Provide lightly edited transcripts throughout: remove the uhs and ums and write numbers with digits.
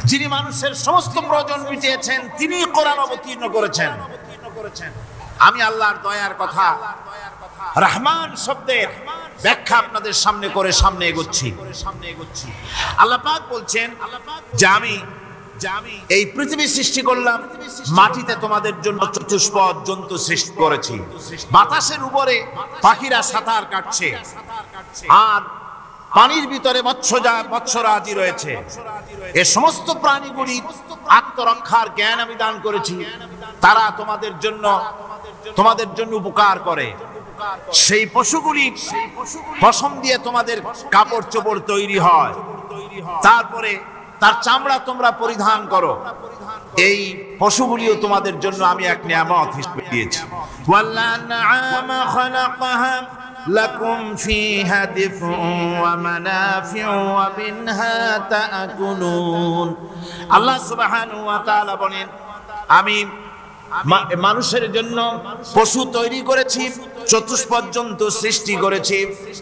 যিনি মানুষের সমস্ত প্রয়োজন মিটিয়েছেন, তিনি কোরআন অবতীর্ণ করেছেন। আমি আল্লাহর দয়ার কথা রহমান শব্দের ব্যাখ্যা আপনাদের সামনে করে সামনে এগোচ্ছি। আল্লাহ পাক বলছেন যে আমি এই পৃথিবী সৃষ্টি করলাম, মাটিতে তোমাদের জন্য চতুষ্পদ জন্তু সৃষ্টি করেছি, বাতাসের উপরে পাখিরা সাঁতার কাটছে, আর পানির ভিতরে মৎস্যরাজি রয়েছে। এই সমস্ত প্রাণীগুলি আত্মরক্ষার জ্ঞান আমি দান করেছি, তারা তোমাদের জন্য উপকার করে। সেই পশুগুলি পশম দিয়ে তোমাদের কাপড় চোপড় তৈরি হয়, তারপরে তার চামড়া তোমরা পরিধান করো। এই পশুগুলিও তোমাদের জন্য আমি এক নিয়ামত হিসেবে দিয়েছি। লাকুম ফিহা দিফউন ওয়া মানাফিউ ওয়া মিনহা তাআকুলুন। আল্লাহ সুবহানাহু ওয়া তাআলা বলেন, আমি মানুষের জন্য পশু তৈরি করেছি, চতুষ্পদ জন্তু সৃষ্টি করেছি,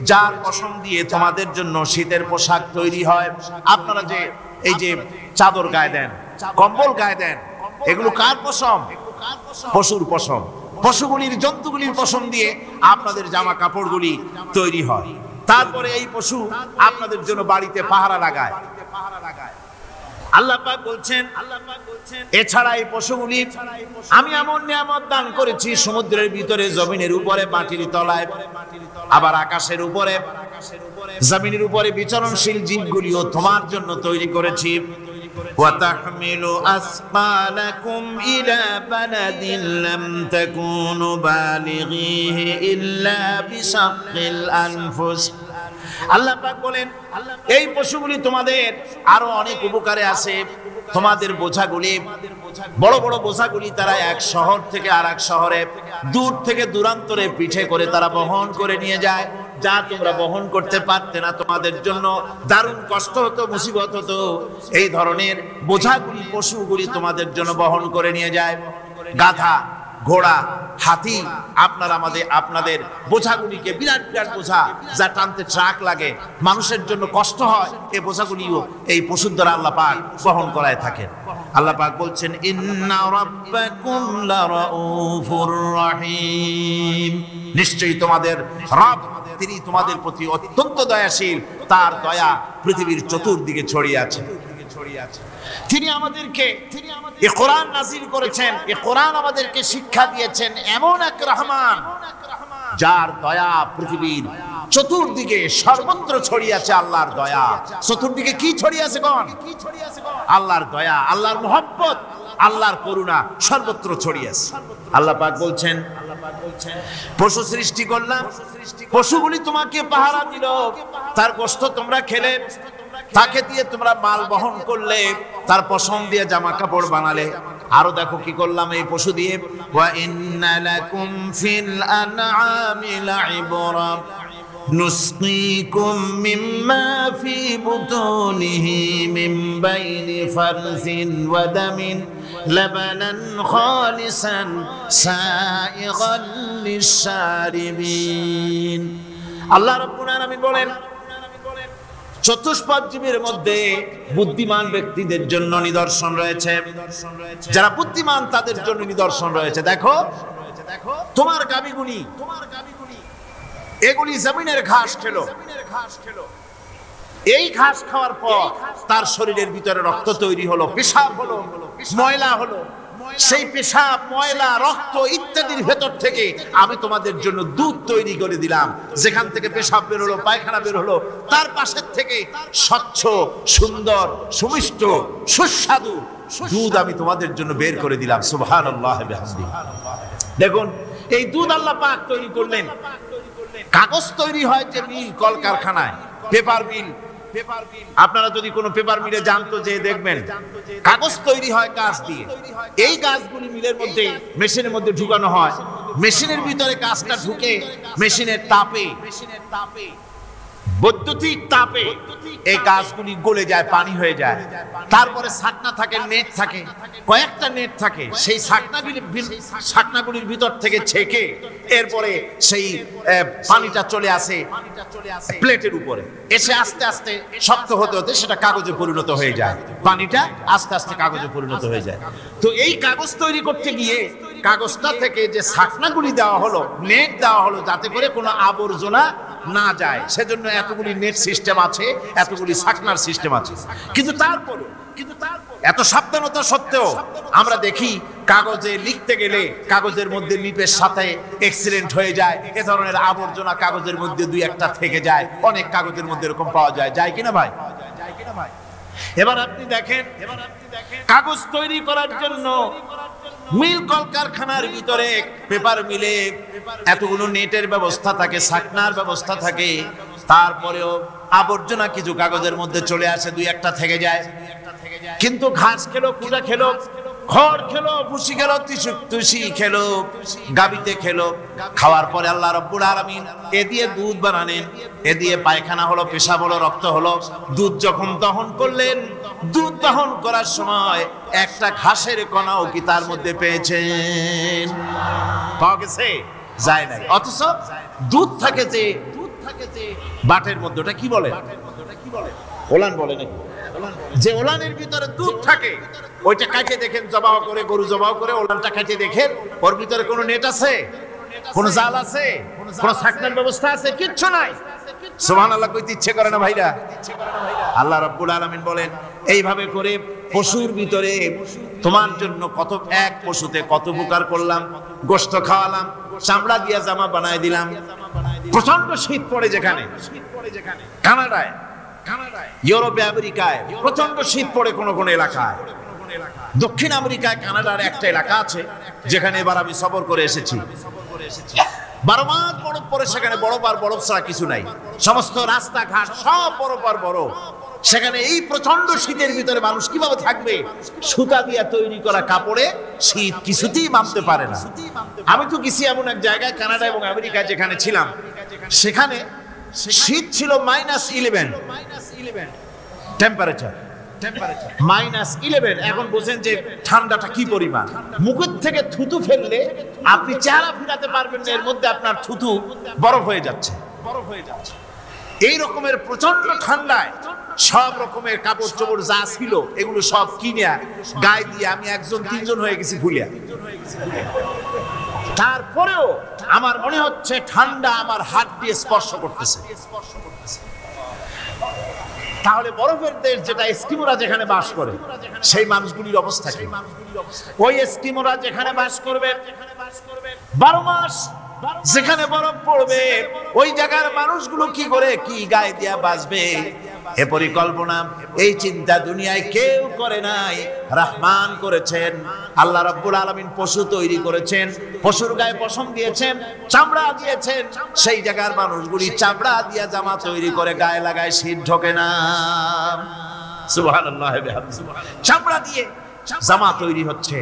যার পশম দিয়ে তোমাদের জন্য শীতের পোশাক তৈরি হয়। আপনারা যে এই যে চাদর গায়ে দেন, কম্বল গায়ে দেন, এগুলো কার পশম? পশুর পশম। পশুগুলির, জন্তুগুলির পশম দিয়ে আপনাদের জামা কাপড়গুলি তৈরি হয়। তারপরে এই পশু আপনাদের জন্য বাড়িতে পাহারা লাগায়। আল্লাহ পাক বলছেন, এছাড়া এই পশুগুলি আমি এমন নিয়ামত দান করেছি, সমুদ্রের ভিতরে, জমিনের উপরে, মাটির তলায়, আবার আকাশের উপরে, জমিনের উপরে বিচরণশীল জীবগুলিও তোমার জন্য তৈরি করেছি। وَتَحْمِلُ أَثْقَالَكُمْ إِلَى بَلَدٍ لَّمْ تَكُونُوا بَالِغِيهِ إِلَّا بِشَقِّ الْأَنفُسِ। আল্লাহ পাক বলেন, এই পশুগুলি তোমাদের আরো অনেক উপকারে আসে। তোমাদের বোঝাগুলি, বড় বড় বোঝাগুলি তারা এক শহর থেকে আর এক শহরে, দূর থেকে দূরান্তরে পিঠে করে তারা বহন করে নিয়ে যায়, যা তোমরা বহন করতে পারতে না। তোমাদের জন্য দারুণ কষ্ট হতো, মুসিবত হতো। এই ধরনের বোঝাগুলি, পশুগুলি তোমাদের জন্য বহন করে নিয়ে যায়। গাধা, ঘোড়া, হাতি, আপনাদের বোঝাগুলিকে, বিরাট বিরাট বোঝা যা টানতে ট্রাক লাগে, মানুষের জন্য কষ্ট হয়, এই বোঝাগুলিও এই পশুর দ্বারা আল্লাহ পাক বহন করায় থাকেন। আল্লাহ পাক বলছেন, ইন্না রাব্বাকুম লারাউফুর রহিম। নিশ্চয়ই তোমাদের রব, তিনি তোমাদের প্রতি অত্যন্ত দয়াশীল, তার দয়া পৃথিবীর চতুর্দিকে ছড়িয়ে আছে। তিনি আমাদেরকে এই কোরআন নাযিল করেছেন, এই কোরআন আমাদেরকে শিক্ষা দিয়েছেন এমন এক রহমান, যার দয়া পৃথিবীর চতুর্দিকে সর্বত্র ছড়িয়ে আছে। আল্লাহর দয়া চতুর্দিকে কি ছড়িয়ে আছে? আল্লাহর দয়া, আল্লাহর মহব্বত, আল্লাহর করুণা সর্বত্র ছড়িয়ে আছে। আল্লাহ পাক বলছেন, পশু সৃষ্টি করলাম, পশুগুলি তোমাকে পাহারা দিল, তার গোশত তোমরা খেলে, তাকে দিয়ে তোমরা মাল বহন করলে, তার পশম দিয়ে জামা কাপড় বানালে। আরো দেখো কি করলাম এই পশু দিয়ে, ওয়া ইন্না লাকুম ফিল আনআমি লাইবরা নুসকিকুম মিম্মা ফি বুতুনিহি মিন বাইনি ফারসিন ওয়া দামিন লাবানান খালিসান সাইগান লিশ-শারিবিন। আল্লাহ রাব্বুল আলামিন বলেন, চতুষ্পদ জীবের মধ্যে বুদ্ধিমান ব্যক্তিদের জন্য নিদর্শন রয়েছে। যারা বুদ্ধিমান তাদের জন্য নিদর্শন রয়েছে। দেখো, তোমার গাভীগুলি, এগুলি জমিনের ঘাস খেলো। এই ঘাস খাওয়ার পর তার শরীরের ভিতরে রক্ত তৈরি হলো, পেশাব হলো, ময়লা হলো। সেই পেশাব, ময়লা, রক্ত ইত্যাদির ভেতর থেকে আমি তোমাদের জন্য দুধ তৈরি করে দিলাম। যেখান থেকে পেশাব বের হলো, পায়খানা বের হলো, তার পাশের থেকে স্বচ্ছ, সুন্দর, সুমিষ্ট, সুস্বাদু দুধ আমি তোমাদের জন্য বের করে দিলাম। সুবহানাল্লাহি ওয়া বিহামদিহি। দেখুন, এই দুধ আল্লাহ পাক তৈরি করলেন। কাগজ তৈরি হয় যে মিল, কলকারখানায়, পেপার মিল। আপনারা যদি কোনো পেপার মিলে জানতো, যে দেখবেন কাগজ তৈরি হয় গাছ দিয়ে। এই গাছগুলি মিলের মধ্যে, মেশিনের মধ্যে ঢুকানো হয়। মেশিনের ভিতরে গাছটা ঢুকে মেশিনের তাপে বৈদ্যুতিক তাপে এই গাছগুলি গলে যায়, পানি হয়ে যায়। তারপরে ছাকনা থাকে, নেট থাকে, কয়েকটা নেট থাকে, সেই ছাকনাগুলির ভিতর থেকে ছেঁকে এরপরে সেই পানিটা চলে আসে প্লেটের উপরে, এসে আস্তে আস্তে শক্ত হতে হতে সেটা কাগজে পরিণত হয়ে যায়। পানিটা আস্তে আস্তে কাগজে পরিণত হয়ে যায়। তো এই কাগজ তৈরি করতে গিয়ে কাগজটা থেকে যে ছাকনাগুলি দেওয়া হলো, নেট দেওয়া হলো, যাতে করে কোনো আবর্জনা না যায়, সেজন্য এতগুলি নেট সিস্টেম আছে, এতগুলি ছাকনার সিস্টেম আছে। কিন্তু তারপরে এত সাবধানতা সত্ত্বেও আমরা দেখি কাগজে লিখতে গেলে কাগজের মধ্যে লিপের সাথে অ্যাক্সিডেন্ট হয়ে যায়, এ ধরনের আবর্জনা কাগজের মধ্যে দুই একটা থেকে যায়, অনেক কাগজের মধ্যে এরকম পাওয়া যায় কিনা ভাই? এবার আপনি দেখেন, কাগজ তৈরি করার জন্য মিল কলকারখানার ভিতরে, পেপার মিলে এতগুলো নেটের ব্যবস্থা থাকে, ছাকনার ব্যবস্থা থাকে, তারপরেও আবর্জনা কিছু কাগজের মধ্যে চলে আসে, দুই একটা থেকে যায়। কিন্তু ঘাস খেলো, কুড়া খেলো, খড় খেলো, ভুসি খেলো, তুষি খেলো, গাবিতে খেলো, খাওয়ার পরে আল্লাহ রাব্বুল আলামিন এ দিয়ে দুধ বানালেন, এ দিয়ে পায়খানা হলো, পেশাব হলো, রক্ত হলো। দুধ যখন দহন করলেন, দুধ দহন করার সময় একটা ঘাসের কণাও কি তার মধ্যে পেয়েছেন? পাওয়া গেছে? যায় নাই। অথচ দুধ থাকে যে বাটের মধ্যে, ওটা কি বলে? ওলান বলে নাকি? যে ওলানের ভিতরে দুধ থাকে, ওইটা কাটে দেখেন, জবাহ করে, গরু জবাহ করে ওলানটা কাটে দেখেন, ওর ভিতরে কোনো নেট আছে, কোনো জাল আছে, কোনো ছাকনার ব্যবস্থা আছে? কিচ্ছু নাই। সুবহানাল্লাহ কইতে ইচ্ছে করে না ভাইরা? আল্লাহ রাব্বুল আলামিন বলেন, এইভাবে করে পশুর ভিতরে তোমার জন্য কত, এক পশুতে কত উপকার করলাম, গোশত খাওয়ালাম, চামড়া দিয়া জামা বানায় দিলাম। প্রচন্ড শীত পড়ে যেখানে, কানাডায়, ইউরোপে, আমেরিকায় প্রচন্ড শীত পড়ে কোন কোন এলাকায়। দক্ষিণ আমেরিকায়, কানাডার একটা এলাকা আছে যেখানে এবার আমি সফর করে এসেছি। 12 মাস বরফ পড়ে সেখানে, বরফ আর বরফ ছাড়া কিছু নাই, সমস্ত রাস্তাঘাট সব বরফ আর বরফ। সেখানে এই প্রচন্ড শীতের ভিতরে মানুষ কিভাবে থাকবে? সুতা দিয়ে তৈরি করা কাপড়ে শীত কিছুতেই মানতে পারে না। আমি তো গেছি এমন এক জায়গায়, কানাডা এবং আমেরিকায় যেখানে ছিলাম, সেখানে শীত ছিল -11 টেম্পারেচার, -11। এখন বুঝেন যে ঠান্ডাটা কি পরিমাণ। মুখের থেকে থুতু ফেললে আপনি চেহারা ফিরাতে পারবেন না, এর মধ্যে আপনার থুতু বরফ হয়ে যাচ্ছে। এই রকমের প্রচন্ড ঠান্ডায় সব রকমের কাপড় চোপড় যা ছিল এগুলো সব কিনে গায়ে দিয়ে আমি 1 জন 3 জন হয়ে গেছি ফুলিয়া। তারপরেও আমার মনে হচ্ছে ঠান্ডা আমার হাত দিয়ে স্পর্শ করতেছে। তাহলে বরফের দেশ যেটা, এস্কিমোরা যেখানে বাস করে, সেই মানুষগুলির অবস্থা কি? ওই এস্কিমোরা যেখানে বাস করবে, 12 মাস যেখানে বরফ পড়বে, ওই জায়গার মানুষগুলো কি করে, কি গায়ে দিয়া বাঁচবে? এ পরিকল্পনা, এই চিন্তা দুনিয়ায় কেউ করে নাই, রহমান করেছেন। আল্লাহ রাব্বুল আলামিন পশু তৈরি করেছেন, পশুর গায়ে পশম দিয়েছেন, চামড়া দিয়েছেন, সেই জায়গার মানুষগুলি চামড়া দিয়া জামা তৈরি করে গায়ে লাগায়, শীত ঢোকে না। সুবহানাল্লাহ। চামড়া দিয়ে জামা তৈরি হচ্ছে,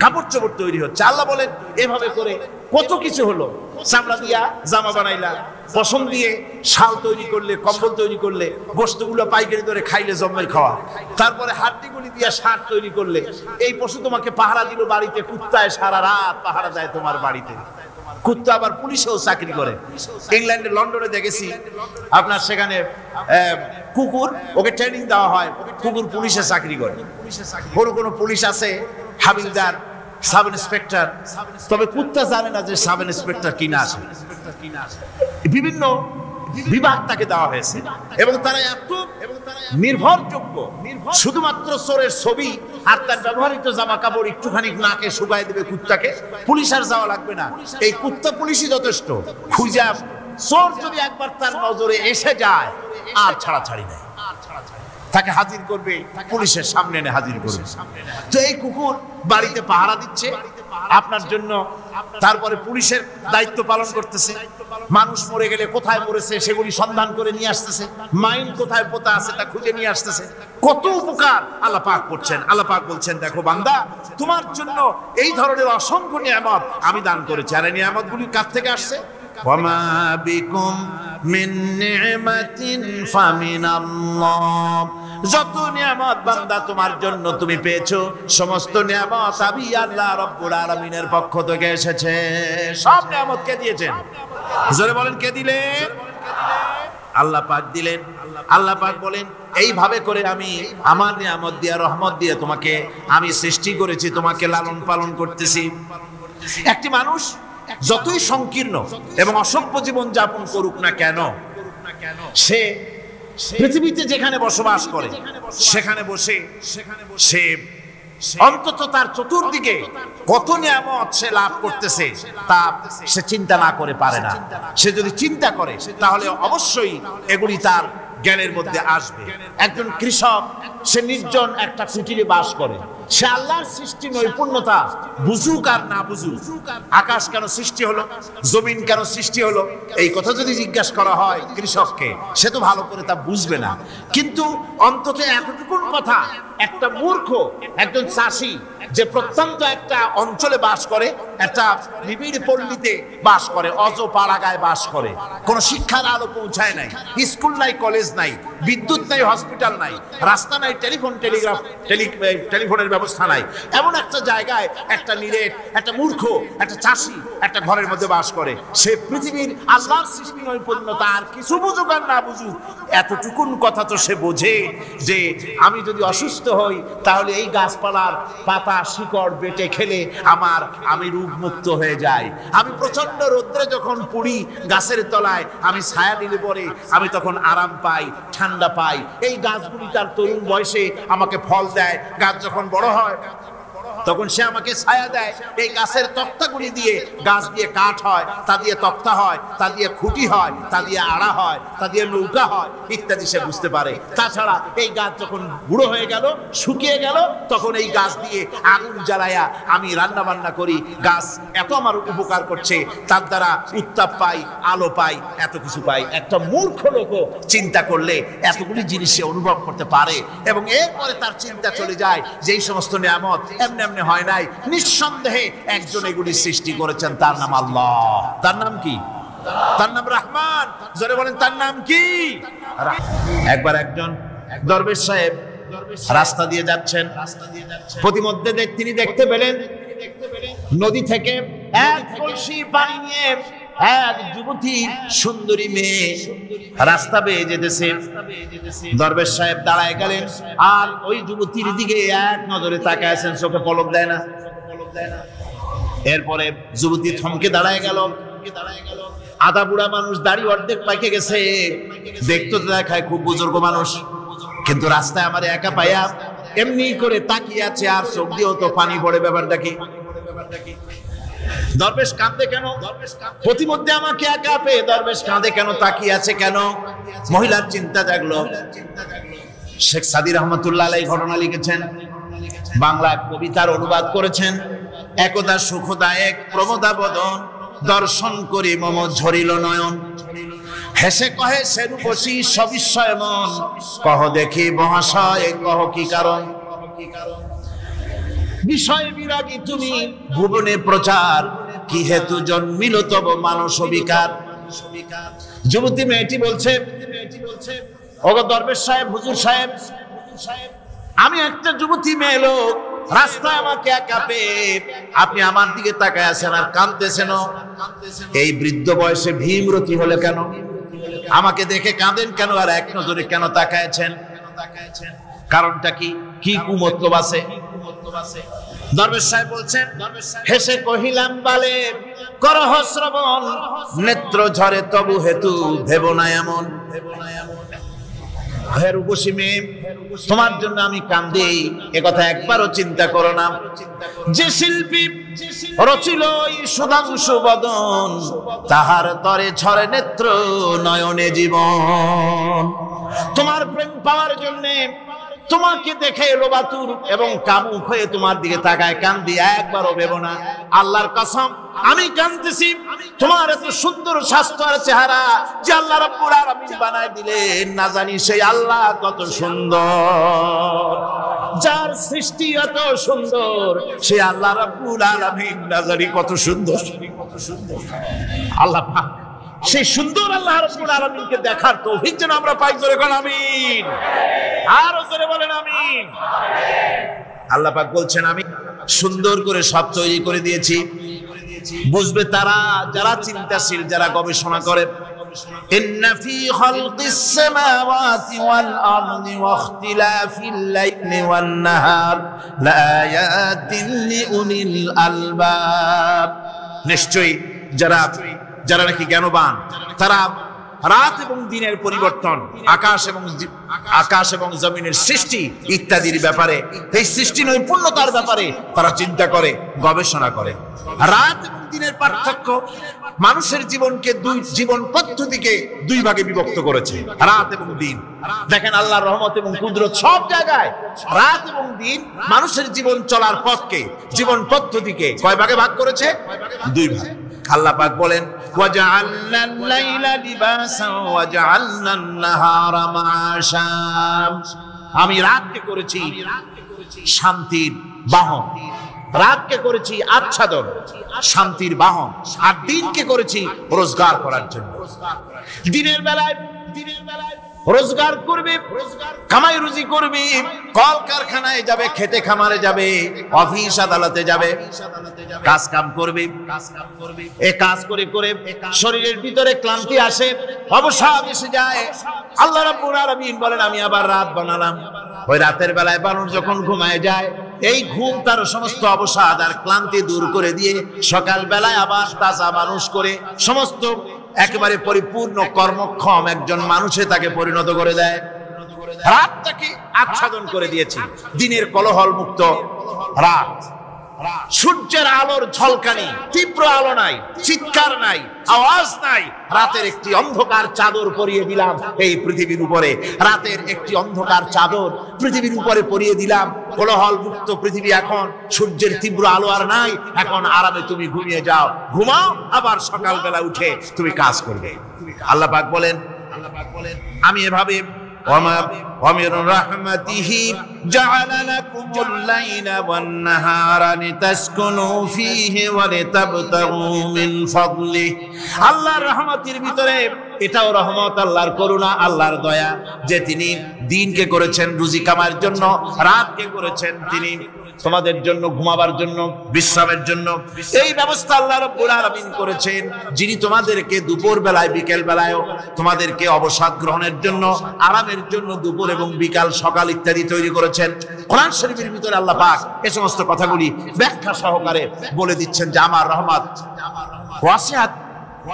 কাপড় চোপড় তৈরি হচ্ছে। আল্লাহ বলেন এভাবে করে কত কিছু হলো। চামড়া দিয়া জামা বানাইলা, পশম দিয়ে শাল তৈরি করলে, কম্বল তৈরি করলে, গোশতগুলো পাইকারি দরে খাইলে জম্মের খাওয়া। তারপরে হাড্ডিগুলি দিয়া শার্ট তৈরি করলে, এই পশু তোমাকে পাহারা দিল বাড়িতে, কুত্তায় সারা রাত পাহারা দেয় তোমার বাড়িতে। কুত্তা আবার পুলিশেও চাকরি করে। ইংল্যান্ডে, লন্ডনে দেখেছি আপনার, সেখানে কুকুর, ওকে ট্রেনিং দেওয়া হয়, কুকুর পুলিশে চাকরি করে। কোনো পুলিশ আছে হাবিলদার, সাব ইন্সপেক্টর, তবে কুত্তা জানে না যে সাব ইন্সপেক্টর কিনা আছে। বিভিন্ন বিভাগ তাকে দেওয়া হয়েছে এবং তারা এত নির্ভরযোগ্য, শুধুমাত্র চোরের ছবি আর তার ব্যবহৃত জামা কাপড় একটুখানি নাকে শুকায় দেবে কুত্তাকে, পুলিশ আর যাওয়া লাগবে না। এই কুত্তা পুলিশই যথেষ্ট। খুঁজা চোর যদি একবার তার নজরে এসে যায়, আর ছাড়াছাড়ি নাই, তাকে হাজির করবে, পুলিশের সামনে এনে হাজির করবে। তো এই কুকুর বাড়িতে পাহারা দিচ্ছে আপনার জন্য, তারপরে পুলিশের দায়িত্ব পালন করতেছে। মানুষ মরে গেলে কোথায় মরেছে সেগুলি সন্ধান করে নিয়ে আসতেছে, মাইন কোথায় পোতা আছে তা খুঁজে নিয়ে আসতেছে। কত উপকার আল্লাহ পাক করছেন। আল্লাহ পাক বলছেন, দেখো বান্দা, তোমার জন্য এই ধরনের অসংখ্য নিয়ামত আমি দান করেছি। আর এই নিয়ামতগুলি কার থেকে আসছে? ওয়া মা বিকুম মিন নি'মাতিন ফামিনাল্লাহ। যত নিয়ামত বান্দা তোমার জন্য তুমি পেয়েছো, সমস্ত নিয়ামত আমি আল্লাহ রাব্বুল আলামিনের পক্ষ থেকে এসেছে। সব নিয়ামত কে দিয়েছেন? জোরে বলেন, কে দিলেন? আল্লাহ পাক দিলেন। আল্লাহ পাক বলেন, এইভাবে করে আমি আমার নিয়ামত দিয়ে, রহমত দিয়ে তোমাকে আমি সৃষ্টি করেছি, তোমাকে লালন পালন করতেছি। একটি মানুষ যতই সংকীর্ণ এবং অসভ্য জীবন যাপন করুক না কেন, সে পৃথিবীতে যেখানে বসবাস করে সেখানে বসে সে অন্তত তার চতুর্দিকে কত নিয়ামত সে লাভ করতেছে তা সে চিন্তা না করে পারে না। সে যদি চিন্তা করে তাহলে অবশ্যই এগুলি তার জ্ঞানের মধ্যে আসবে। একজন কৃষক, সে নির্জন একটা কুটিরে বাস করে, সে আল্লাহর সৃষ্টি নৈপুণ্যতা বুঝুক আর না বুঝুক, আকাশ কেন সৃষ্টি হলো, জমিন কেন সৃষ্টি হলো, এই কথা যদি জিজ্ঞাসা করা হয় কৃষককে, সে তো ভালো করে তা বুঝবে না। কিন্তু অন্তত এতটুকুন কথা একটা মূর্খ একজন চাষি যে প্রত্যন্ত একটা অঞ্চলে বাস করে, একটা নিবিড় পল্লীতে বাস করে, অজ পাড়াগায় বাস করে, কোনো শিক্ষার আলো পৌঁছায় নাই, স্কুল নাই, কলেজ নাই, বিদ্যুৎ নাই, হসপিটাল নাই, রাস্তা নাই, টেলিফোনের ব্যবস্থা নাই, এমন একটা জায়গায় একটা নিরেট, একটা মূর্খ, একটা চাষি একটা ঘরের মধ্যে বাস করে। সে পৃথিবীর আল্লাহর সৃষ্টি নৈপুণ্যতা আর কিছু বুঝুক আর না বুঝুক, এতটুকুন কথা তো সে বোঝে যে আমি যদি অসুস্থ হই তাহলে এই গাছপালার পাতা শিকড় বেটে খেলে আমি রোগমুক্ত হয়ে যাই। আমি প্রচন্ড রোদ্রে যখন পড়ি গাছের তলায়, আমি ছায়া নিলে পরে আমি তখন আরাম পাই, ঠান্ডা পাই। এই গাছগুলি তার তরুণ বয়সে আমাকে ফল দেয়, গাছ যখন বড় হয় তখন সে আমাকে ছায়া দেয়। এই গাছের তক্তাগুলি দিয়ে, গাছ দিয়ে কাঠ হয়, তা দিয়ে তক্তা হয়, তা দিয়ে খুঁটি হয়, তা দিয়ে আড়া হয়, তা দিয়ে নৌকা হয় ইত্যাদি সে বুঝতে পারে। তাছাড়া এই গাছ যখন বুড়ো হয়ে গেল, শুকিয়ে গেল, তখন এই গাছ দিয়ে আগুন জ্বালায়া আমি রান্না বান্না করি। গাছ এত আমার উপকার করছে, তার দ্বারা উত্তাপ পাই, আলো পাই, এত কিছু পাই। একটা মূর্খ লোকও চিন্তা করলে এতগুলি জিনিস সে অনুভব করতে পারে এবং এরপরে তার চিন্তা চলে যায় যে এই সমস্ত নিয়ামত এমনি এমনি হয় নাই, নিঃসন্দেহে একজন এগুলি সৃষ্টি করেছেন, তার নাম আল্লাহ। তার নাম কি? তার নাম রহমান। জোরে বলেন, তার নাম কি? একবার একজন দরবেশ সাহেব রাস্তা দিয়ে যাচ্ছেন, প্রতিমধ্যে তিনি দেখতে পেলেন নদী থেকে এক কলসি পানি নিয়ে এক যুবতী সুন্দরী মেয়ে রাস্তা বেয়ে যেতেছে। দরবেশ সাহেব দাঁড়ায় গেলেন আর ওই যুবতীর দিকে এক নজরে তাকায় আছেন, চোখে পলক দেয় না। এরপরে যুবতী থমকে দাঁড়ায় গেল। আধা বুড়া মানুষ, দাড়ি অর্ধেক পাকে গেছে, দেখতে তো দেখায় খুব বুজুর্গ মানুষ, কিন্তু রাস্তায় আমার একা পাইয়া এমনি করে তাকিয়ে আছে আর চোখ দিয়েও তো পানি পড়ে। ব্যাপারটা কি? দরবেশ কাঁদে কেন? প্রতিমধ্যে আমাকে একা পেয়ে দরবেশ কাঁদে কেন, তাকিয়ে আছে কেন? মহিলার চিন্তা জাগলো। শেখ সাদি রহমতুল্লাহ আলাইহি ঘটনা লিখেছেন, বাংলা কবিতার অনুবাদ করেছেন। একদা সুখদায়ক প্রমোদা বদন, দর্শন করি মম ঝরিল নয়ন, হেসে কহে সে রূপসী সবিস্ময় মন, কহ দেখি মহাশয় কহ কি কারণ, বিষয় বিরাগী তুমি ভুবনে প্রচার, কি হেতু জন্মিল তব মানস বিকার। যুবতী মেয়েটি বলছে, ওগো দরবেশ সাহেব, হুজুর সাহেব, আমি একটা যুবতী মেয়ে লোক, রাস্তায় আমাকে একা পেয়ে আপনি আমার দিকে তাকায় আছেন আর কাঁদতেছেন। এই বৃদ্ধ বয়সে ভীমরতি হলে কেন? আমাকে দেখে কাঁদেন কেন আর এক নজরে কেন তাকায়ছেন? কারণটা কি? কি কুমতলব আছে? দরবেশ সাহেব বলছেন, হেসে কহিলাম বালে করহ শ্রবণ, নেত্র ঝরে তবু হেতু ভেব না এমন। হে রূপসী মেয়ে, তোমার জন্য আমি কান্দি, এ কথা একবারও চিন্তা করো না। যে শিল্পী রচিল এই সুধাংশু বদন, তাহার তরে ঝরে নেত্র নয়নে জীবন। তোমার প্রেম পাওয়ার জন্য তোমাকে দেখে লোবাতুর এবং কামুক হয়ে তোমার দিকে তাকায় কান্দি, একবারও ভেব না। আল্লাহর কসম আমি কাঁদতেছি, তোমার এত সুন্দর স্বাস্থ্য আর চেহারা যে আল্লাহ রাব্বুল আলামিন বানায় দিলেন, না জানি সেই আল্লাহ কত সুন্দর, যার সৃষ্টি এত সুন্দর সেই আল্লাহ রাব্বুল আলামিন না জানি কত সুন্দর। আল্লাহ পাক সেই সুন্দর আল্লাহ রাব্বুল আলামিনকে দেখার তৌফিক যেন আমরা পাই। জোরে বলেন আমিন, আরো জোরে বলেন আমিন। আল্লাহ পাক বলছেন আমি সুন্দর করে সব তৈরি করে দিয়েছি, বুঝবে তারা যারা চিন্তাশীল, যারা গবেষণা করে। ইন্না ফি খালকিস সামাওয়াতি ওয়াল আরদি ওয়া ইখতিলাফিল লাইলি ওয়ান নাহার লাআয়াতিন লিউলিল আলবাব। নিশ্চয়ই যারা নাকি জ্ঞানবান, তারা রাত এবং দিনের পরিবর্তন, আকাশ এবং জমিনের সৃষ্টি ইত্যাদির ব্যাপারে, এই সৃষ্টি নৈপুণ্যতার ব্যাপারে তারা চিন্তা করে, গবেষণা করে। রাত এবং দিনের পার্থক্য মানুষের জীবনকে জীবন পদ্ধতিকে দুই ভাগে বিভক্ত করেছে, রাত এবং দিন। দেখেন আল্লাহর রহমত এবং কুদরত সব জায়গায়। রাত এবং দিন মানুষের জীবন চলার পথকে, জীবন পদ্ধতিকে কয় ভাগে ভাগ করেছে? দুই ভাগে। আল্লাহ পাক বলেন ওয়াজআলনাল লাইলা লিবাসান ওয়াজআলনান নাহারা মাআশা। আমি রাতকে করেছি শান্তির বাহন, রাতকে করেছি আচ্ছাদন, শান্তির বাহন, আর দিনকে করেছি রোজগার করার জন্য। দিনের বেলায় রোজগার করবে, কামাই রুজি করবে, কল কারখানায় যাবে, খেতে খামারে যাবে, অফিস আদালতে যাবে, কাজ কাম করবে। এ কাজ করে করে শরীরের ভিতরে ক্লান্তি আসে, অবসাদ এসে যায়। আল্লাহ রাব্বুল আলামিন বলেন আমি আবার রাত বানালাম। ওই রাতের বেলায় মানুষ যখন ঘুমায় যায়, এই ঘুম তার সমস্ত অবসাদ আর ক্লান্তি দূর করে দিয়ে সকাল বেলায় আবার তাজা মানুষ করে সমস্ত একেবারে পরিপূর্ণ কর্মক্ষম একজন মানুষে তাকে পরিণত করে দেয়। রাতটাকে আচ্ছাদন করে দিয়েছি, দিনের কোলাহল মুক্ত রাত। সূর্যের আলোর ঝলকানি, তীব্র আলো নাই, চিৎকার নাই, আওয়াজ নাই। রাতের একটি অন্ধকার চাদর পরিয়ে দিলাম এই পৃথিবীর উপরে। রাতের একটি অন্ধকার চাদর পৃথিবীর উপরে পরিয়ে দিলাম। কোলাহল মুক্ত পৃথিবী এখন। সূর্যের তীব্র আলো আর নাই। এখন আরামে তুমি ঘুমিয়ে যাও, ঘুমাও, আবার সকালবেলা উঠে তুমি কাজ করবে। আল্লাহ পাক বলেন আমি এভাবে ومن رحمته جعل لكم الليل والنهار لتسكنوا فيه ولتبتغوا من فضله। আল্লাহর রহমতের ভিতরে এটাও রহমত, আল্লাহর করুণা, আল্লাহর দয়া যে তিনি দিনকে করেছেন রুজি কামার জন্য, রাতকে করেছেন তিনি তোমাদের জন্য ঘুমাবার জন্য, বিশ্রামের জন্য। এই ব্যবস্থা আল্লাহ রাব্বুল আলামিন করেছেন, যিনি তোমাদেরকে দুপুর বেলায়, বিকেল বেলায়ও তোমাদেরকে অবসাদ গ্রহণের জন্য, আরামের জন্য দুপুর এবং বিকাল, সকাল ইত্যাদি তৈরি করেছেন। কোরআন শরীফের ভিতরে আল্লাহ পাক এই সমস্ত কথাগুলি ব্যাখ্যা সহকারে বলে দিচ্ছেন যে আমার রহমত ওয়াসিআত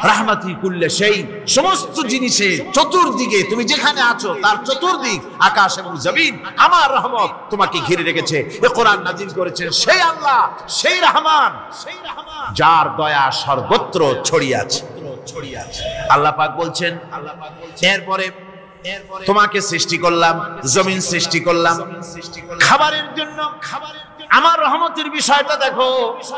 রাহমাতি কুল্লি শাই, সমস্ত জিনিসে চতুর্দিকে তুমি যেখানে আছো তার চতুর্দিক, আকাশ এবং জমিন, আমার রহমত তোমাকে ঘিরে রেখেছে। এ কোরআন নাযিল করেছেন সেই আল্লাহ, সেই রহমান, যার দয়া সর্বত্র ছড়িয়ে আছে। আল্লাহ পাক বলছেন এরপরে তোমাকে সৃষ্টি করলাম, জমিন সৃষ্টি করলাম খাবারের জন্য। আমার রহমতের বিষয়টা দেখো,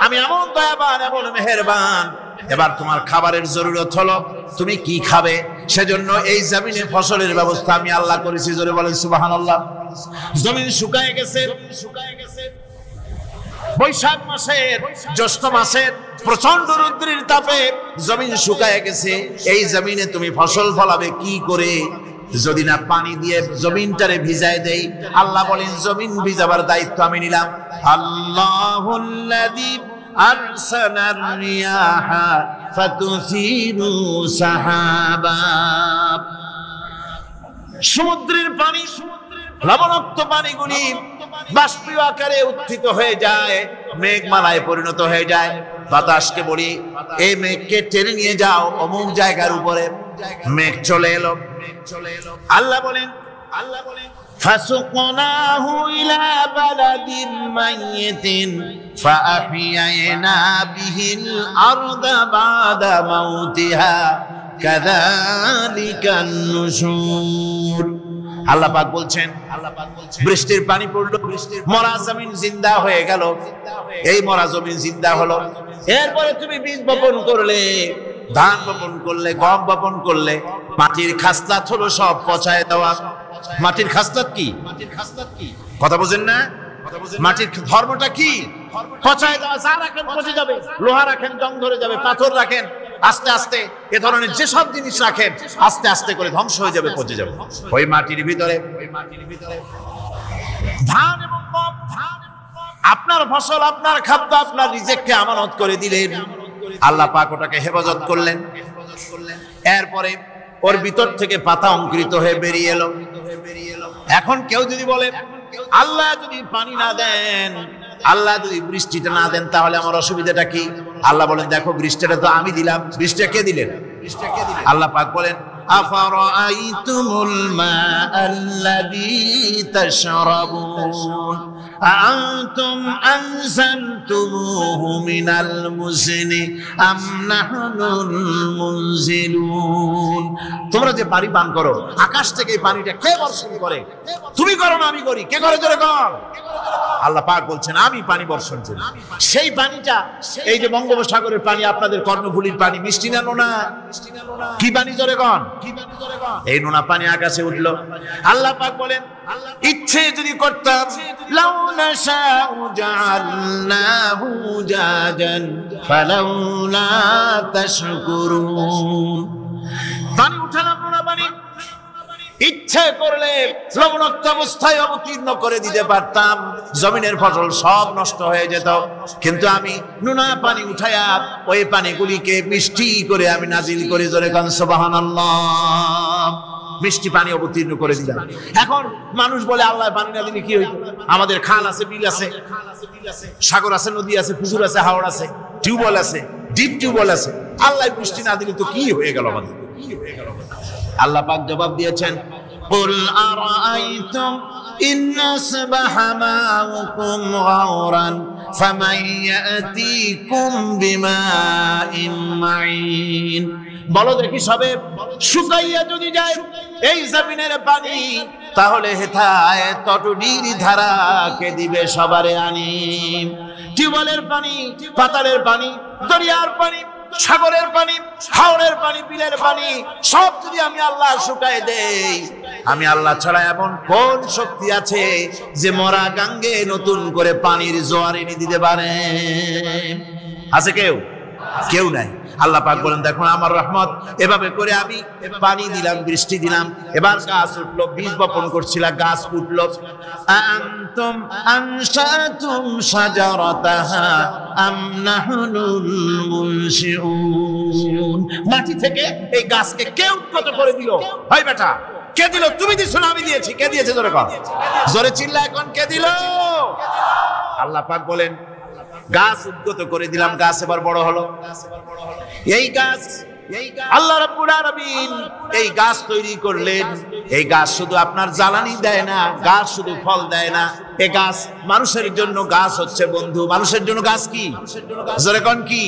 আমি এমন দয়াবান, এমন মেহেরবান। এবার তোমার খাবারের জরুরত হলো তুমি কি খাবে, সেজন্য এই জমিনে ফসলের ব্যবস্থা আমি আল্লাহ করেছি। জোরে বলেন সুবহানাল্লাহ। জমিন শুকায় গেছে, বৈশাখ মাসের, জ্যৈষ্ঠ মাসের প্রচন্ড রৌদ্রের তাপে জমিন শুকায় গেছে। এই জমিনে তুমি ফসল ফলাবে কি করে যদি না পানি দিয়ে জমিনটারে ভিজায় দেই? আল্লাহ বলেন জমিন ভিজাবার দায়িত্ব আমি নিলাম। আল্লাহুল্লাযী আরসালার রিয়াহা ফাতুসিরু সাহাবা। সমুদ্রের পানি, লবণাক্ত পানিগুলি বাষ্পীয় আকারে উত্থিত হয়ে যায়, মেঘমালায় পরিণত হয়ে যায়। বাতাসকে বলি এই মেঘকে টেনে নিয়ে যাও অমুক জায়গার উপরে। মেঘ চলে এলো। আল্লাহ বলেন فَسُقْنَاهُ إِلَى بَلَدٍ مَّيِّتٍ فَأَحْيَيْنَا بِهِ الْأَرْضَ بَعْدَ مَوْتِهَا كَذَلِكَ النُّشُورُ। আল্লাহ পাক বলছেন বৃষ্টির পানি পড়লো, মরা জমিন জিন্দা হয়ে গেল। এই মরা জমিন জিন্দা হলো। এরপরে তুমি বীজ বপন করলে, ধান বপন করলে, গম বপন করলে, মাটির খাসলাত হলো সব পচায় দেওয়া। মাটির খাসলাত কি? কথা বোঝেন না? মাটির ধর্মটা কি? পচায় দেওয়া। যা রাখেন পচে যাবে, লোহা রাখেন জং ধরে যাবে, পাথর রাখেন আস্তে আস্তে এ ধরনের যেসব জিনিস রাখেন আস্তে আস্তে করে ধ্বংস হয়ে যাবে, পচে যাবে। ওই মাটির ভিতরে ধান এবং গম, আপনার ফসল, আপনার খাদ্য, আপনার রিজিককে আমানত করে দিলেন। আল্লাহ পাক ওটাকে হেফাজত করলেন। এরপরে ওর ভিতর থেকে পাতা অঙ্কুরিত হয়ে বেরিয়ে এলো। এখন কেউ যদি বলে আল্লাহ যদি পানি না দেন, আল্লাহ যদি বৃষ্টিটা না দেন, তাহলে আমার অসুবিধাটা কি? আল্লাহ বলেন দেখো বৃষ্টিটা তো আমি দিলাম। বৃষ্টিটা কে দিলেন? আল্লাহ পাক বলেন আফারাআইতুমুল মাআল্লাযী তাশরাবুন আনতুম আনজালতুমুহু মিনাল মুজনি আম নাহনুল মুনজিলুন। তোমরা যে পানি পান করো, আকাশ থেকে এই পানিটা কে বর্ষণ করে? তুমি করো না আমি করি? কে করে জোরে কর? আল্লাহ পাক বলছেন আমি পানি বর্ষণ করি। সেই পানিটা, এই যে বঙ্গোপসাগরের পানি, আপনাদের কর্ণফুলীর পানি, মিষ্টি না নোনা? কি পানি জোরে কর? এই নোনা পানি আকাশে উঠলো। আল্লাহ পাক বলেন ইচ্ছে যদি করতাম লাউ নাশাউ জাআলনাহু জাজান ফালাউলা তাশকুরুন। পানি উঠালাম, নোনা পানি, ইচ্ছে করলে লবণাক্ত অবস্থায় অবতীর্ণ করে দিতে পারতাম, জমিনের ফসল সব নষ্ট হয়ে যেত। কিন্তু আমি নোনা পানি উঠায়া ওই পানিগুলিকে মিষ্টি করে আমি নাজিল করে জোরে কান সুবহানাল্লাহ, মিষ্টি পানি অবতীর্ণ করে দিলাম। এখন মানুষ বলে আল্লাহ পানি না দিলে কি হইতো? আমাদের খাল আছে, বিল আছে, সাগর আছে, নদী আছে, পুকুর আছে, হাওড় আছে, টিউবওয়েল আছে, ডিপ টিউবওয়েল আছে, আল্লাহ বৃষ্টি না দিলে তো কি হয়ে গেল আমাদের? আল্লাহ পাক জবাব দিয়েছেন কুল আরাআইতুম ইন আসবাহা মাউকুম গাওরান ফামান ইয়াতিকুম বিমাইন মাইন। বলো দেখি সবে শুকাইয়া যদি যায় এই জমিনের পানি, তাহলে হেথায় তটনির ধারা কে দিবে সবারে আনি? টিউবওয়েলের পানি, পাতালের পানি, দরিয়ার পানি, সাগরের পানি, হাওড়ের পানি, বিলের পানি সব যদি আমি আল্লাহ শুকায় দেই, আমি আল্লাহ ছাড়া এমন কোন শক্তি আছে যে মরা গাঙ্গে নতুন করে পানির জোয়ার এনে দিতে পারে? আছে কেউ? কেউ নাই। আল্লাহ পাক বলেন দেখুন আমার রহমত, এভাবে করে আমি পানি দিলাম, বৃষ্টি দিলাম, এবার গাছ উঠলো, বীজ বপন করছিলাম, গাছ উঠলো। আনতুম আনশাতুম শাজারাতাহা আম নাহনুল মুনশিউন। মাটি থেকে এই গাছকে কে উৎপন্ন করে দিল? হয় বেটা, কে দিল? তুমি দিছো না আমি দিয়েছি? কে দিয়েছে জোরে কর, জোরে চিল্লা এখন কে দিল? আল্লাহ পাক বলেন গাছ উদ্গত করে দিলাম, গাছ এবার বড় হলো। এই গাছ আল্লাহ রাব্বুল আলামিন এই গাছ তৈরি করলেন। এই গাছ শুধু আপনার জ্বালানি দেয় না, গাছ শুধু ফল দেয় না, এই গাছ মানুষের জন্য গাছ হচ্ছে বন্ধু। মানুষের জন্য গাছ কি? জোরে কোন কি?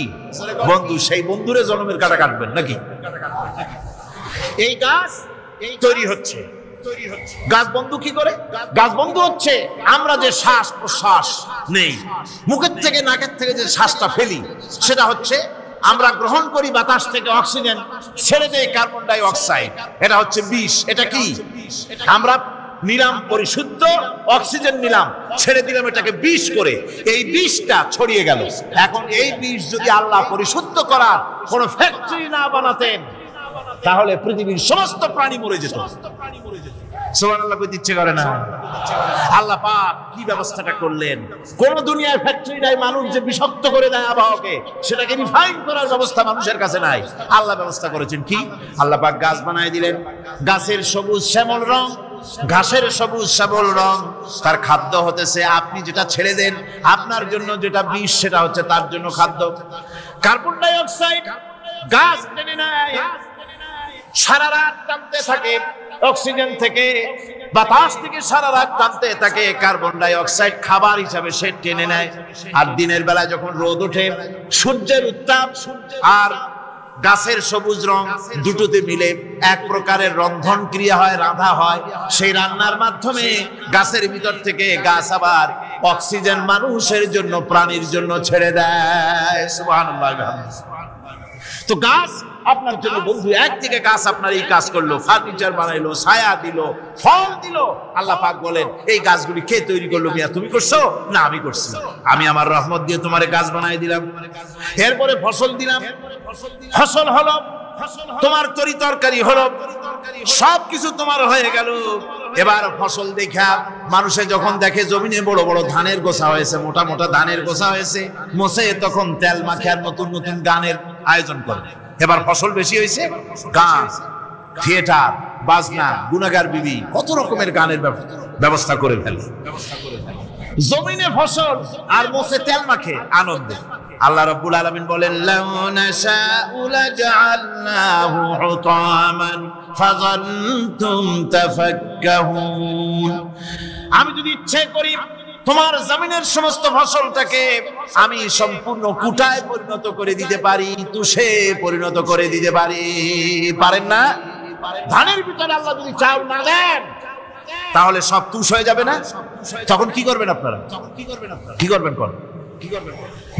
বন্ধু। সেই বন্ধুরে জন্মের কাটা কাটবেন নাকি? এই গাছ তৈরি হচ্ছে। গাছ বন্ধু কি করে? গাছ বন্ধু হচ্ছে আমরা যে শ্বাস প্রশ্বাস নেই, মুখের থেকে নাকের থেকে যে শ্বাসটা ফেলি, সেটা হচ্ছে আমরা গ্রহণ করি বাতাস থেকে অক্সিজেন, ছেড়ে দেয় কার্বন ডাই অক্সাইড। এটা হচ্ছে বিষ। এটা কি? আমরা নিলাম পরিশুদ্ধ অক্সিজেন, নিলাম, ছেড়ে দিলাম এটাকে বিষ করে, এই বিষটা ছড়িয়ে গেল। এখন এই বিষ যদি আল্লাহ পরিশুদ্ধ করার কোন ফ্যাক্টরি না বানাতেন, তাহলে পৃথিবীর সমস্ত প্রাণী মরে যেত। সুবহানাল্লাহ কইতে ইচ্ছে করে না? আল্লাহ পাক কি ব্যবস্থাটা করলেন! কোন দুনিয়ার ফ্যাক্টরি নাই মানুষ যে বিষাক্ত করে দেয় আবহাওয়াকে, সেটাকে রিফাইন করার ব্যবস্থা মানুষের কাছে নাই। আল্লাহ ব্যবস্থা করেছেন কি? আল্লাহ পাক গাছ বানায় দিলেন। গাছের সবুজ শ্যামল রং, ঘাসের সবুজ শ্যামল রং, তার খাদ্য হতেছে আপনি যেটা ছেড়ে দেন, আপনার জন্য যেটা বিষ সেটা হচ্ছে তার জন্য খাদ্য। কার্বন ডাই অক্সাইড গাছ টেনে নেয়, সারা রাত টানতে থাকে, অক্সিজেন থেকে বাতাস থেকে সারা রাত টানতে থাকে, কার্বন ডাই অক্সাইড খাবার হিসাবে সে টেনে নেয়। আর দিনের বেলা যখন রোদ ওঠে, সূর্যের উত্তাপ আর গাছের সবুজ রং দুটোতে মিলে এক প্রকারের রন্ধন ক্রিয়া হয়, রাধা হয়। সেই রান্নার মাধ্যমে গাছের ভিতর থেকে গাছ আবার অক্সিজেন মানুষের জন্য, প্রাণীর জন্য ছেড়ে দেয়। সুবহানাল্লাহ। তো গাছ আপনার জন্য বন্ধু একদিকে কাজ আপনার এই কাজ করলো, ফার্নিচার বানাইলো, ছায়া দিল, ফল দিল। আল্লাহ পাক বলেন এই গাছগুলি কে তৈরি করলো? মিয়া তুমি করছো না আমি করছি, আমি আমার রহমত দিয়ে তোমারে গাছ বানাই দিলাম। এরপরে ফসল দিলাম, ফসল হলো, তোমার তরি তরকারি হলো, সবকিছু তোমার হয়ে গেল। এবার ফসল দেখা মানুষে যখন দেখে জমিনে বড় বড় ধানের গোছা হয়েছে, মোটা মোটা ধানের গোছা হয়েছে, মোছে তখন তেল মাখার নতুন নতুন গানের আয়োজন করে। এবার ফসল বেশি হয়েছে, গান, থিয়েটার, বাজনা, গুনাগার বিবি, কত রকমের গানের ব্যবস্থা করে ফেলে। জমিনে ফসল আর মোছে তেল মাখে আনন্দে। আল্লাহ রাব্বুল আলামিন বলেন লাউ নাশাউ লাজআলনাহু হুতামান ফাযান্তুম তাফাক্কাহুন। আমি যদি ইচ্ছে করি তোমার জমিনের সমস্ত ফসলটাকে আমি সম্পূর্ণ কুটায় পরিণত করে দিতে পারি, তুষে পরিণত করে দিতে পারি। পারেন না? ধানের ভিতরে আল্লাহ যদি চাউল না দেন তাহলে সব তুষ হয়ে যাবে না? তখন কি করবেন আপনারা? কি করবেন?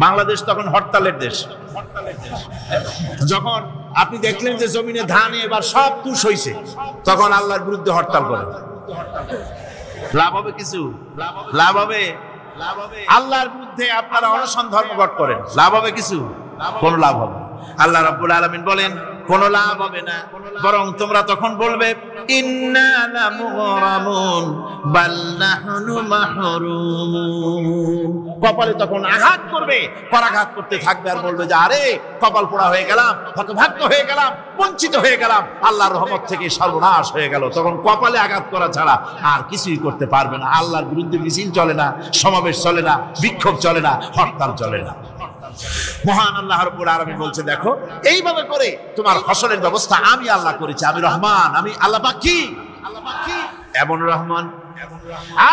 বাংলাদেশ তখন হরতালের দেশ। যখন আপনি দেখলেন যে জমিনে ধান এবার সব তুষ হইছে, তখন আল্লাহর বিরুদ্ধে হরতাল করেন। লাভ হবে কিছু? লাভ হবে? আল্লাহর বিরুদ্ধে আপনারা অনশন ধর্মঘট করেন, লাভ হবে কিছু? কোন লাভ হবে? আল্লাহ রাব্বুল আলামিন বলেন কোনো লাভ হবে না, বরং তোমরা তখন বলবে ইন্না লামুগরামুন বাল নাহনু মাহরুমুন। কপালে তখন আঘাত করবে, পরাঘাত করতে থাকবে আর বলবে যে আরে কপাল পোড়া হয়ে গেলাম, হতভাগ্য হয়ে গেলাম, বঞ্চিত হয়ে গেলাম, আল্লাহর রহমত থেকে সর্বনাশ হয়ে গেল। তখন কপালে আঘাত করা ছাড়া আর কিছুই করতে পারবে না। আল্লাহর বিরুদ্ধে মিছিল চলে না, সমাবেশ চলে না, বিক্ষোভ চলে না, হরতাল চলে না। মহান আল্লাহ রাব্বুল আলামিন বলছে দেখো এইভাবে করে তোমার ফসলের ব্যবস্থা আমি আল্লাহ করেছি। আমি রহমান, আমি আল্লাহ পাক কি এমন রহমান।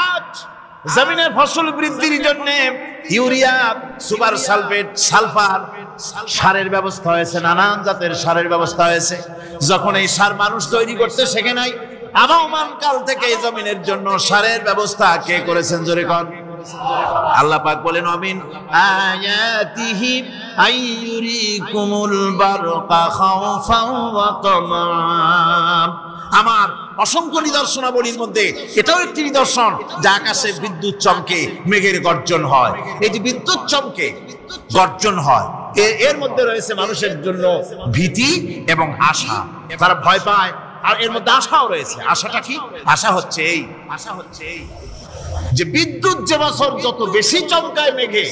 আজ জমিনের ফসল বৃদ্ধির জন্য ইউরিয়া, সুপার সালফেট, সালফার সারের ব্যবস্থা হয়েছে, নানান জাতের সারের ব্যবস্থা হয়েছে। যখন এই সার মানুষ তৈরি করতে শেখে নাই, আবহমান কাল থেকে এই জমিনের জন্য সারের ব্যবস্থা কে করেছেন? জোরে কোন? আল্লাহ পাক বলেন আমিন আয়াতিহি আইয়ুরিকুমুল বারকা খাওফান ওয়া তামাআ। আমার অসংখ্য নিদর্শনাবলীর মধ্যে এটাও একটি নিদর্শন যে আকাশে বিদ্যুৎ চমকে মেঘের গর্জন হয়। এই যে বিদ্যুৎ চমকে গর্জন হয়, এর মধ্যে রয়েছে মানুষের জন্য ভীতি এবং আশা। তারা ভয় পায় আর এর মধ্যে আশাও রয়েছে। আশাটা কি? আশা হচ্ছে এই যে বিদ্যুৎ যে বছর যত বেশি চমকায় মেঘে,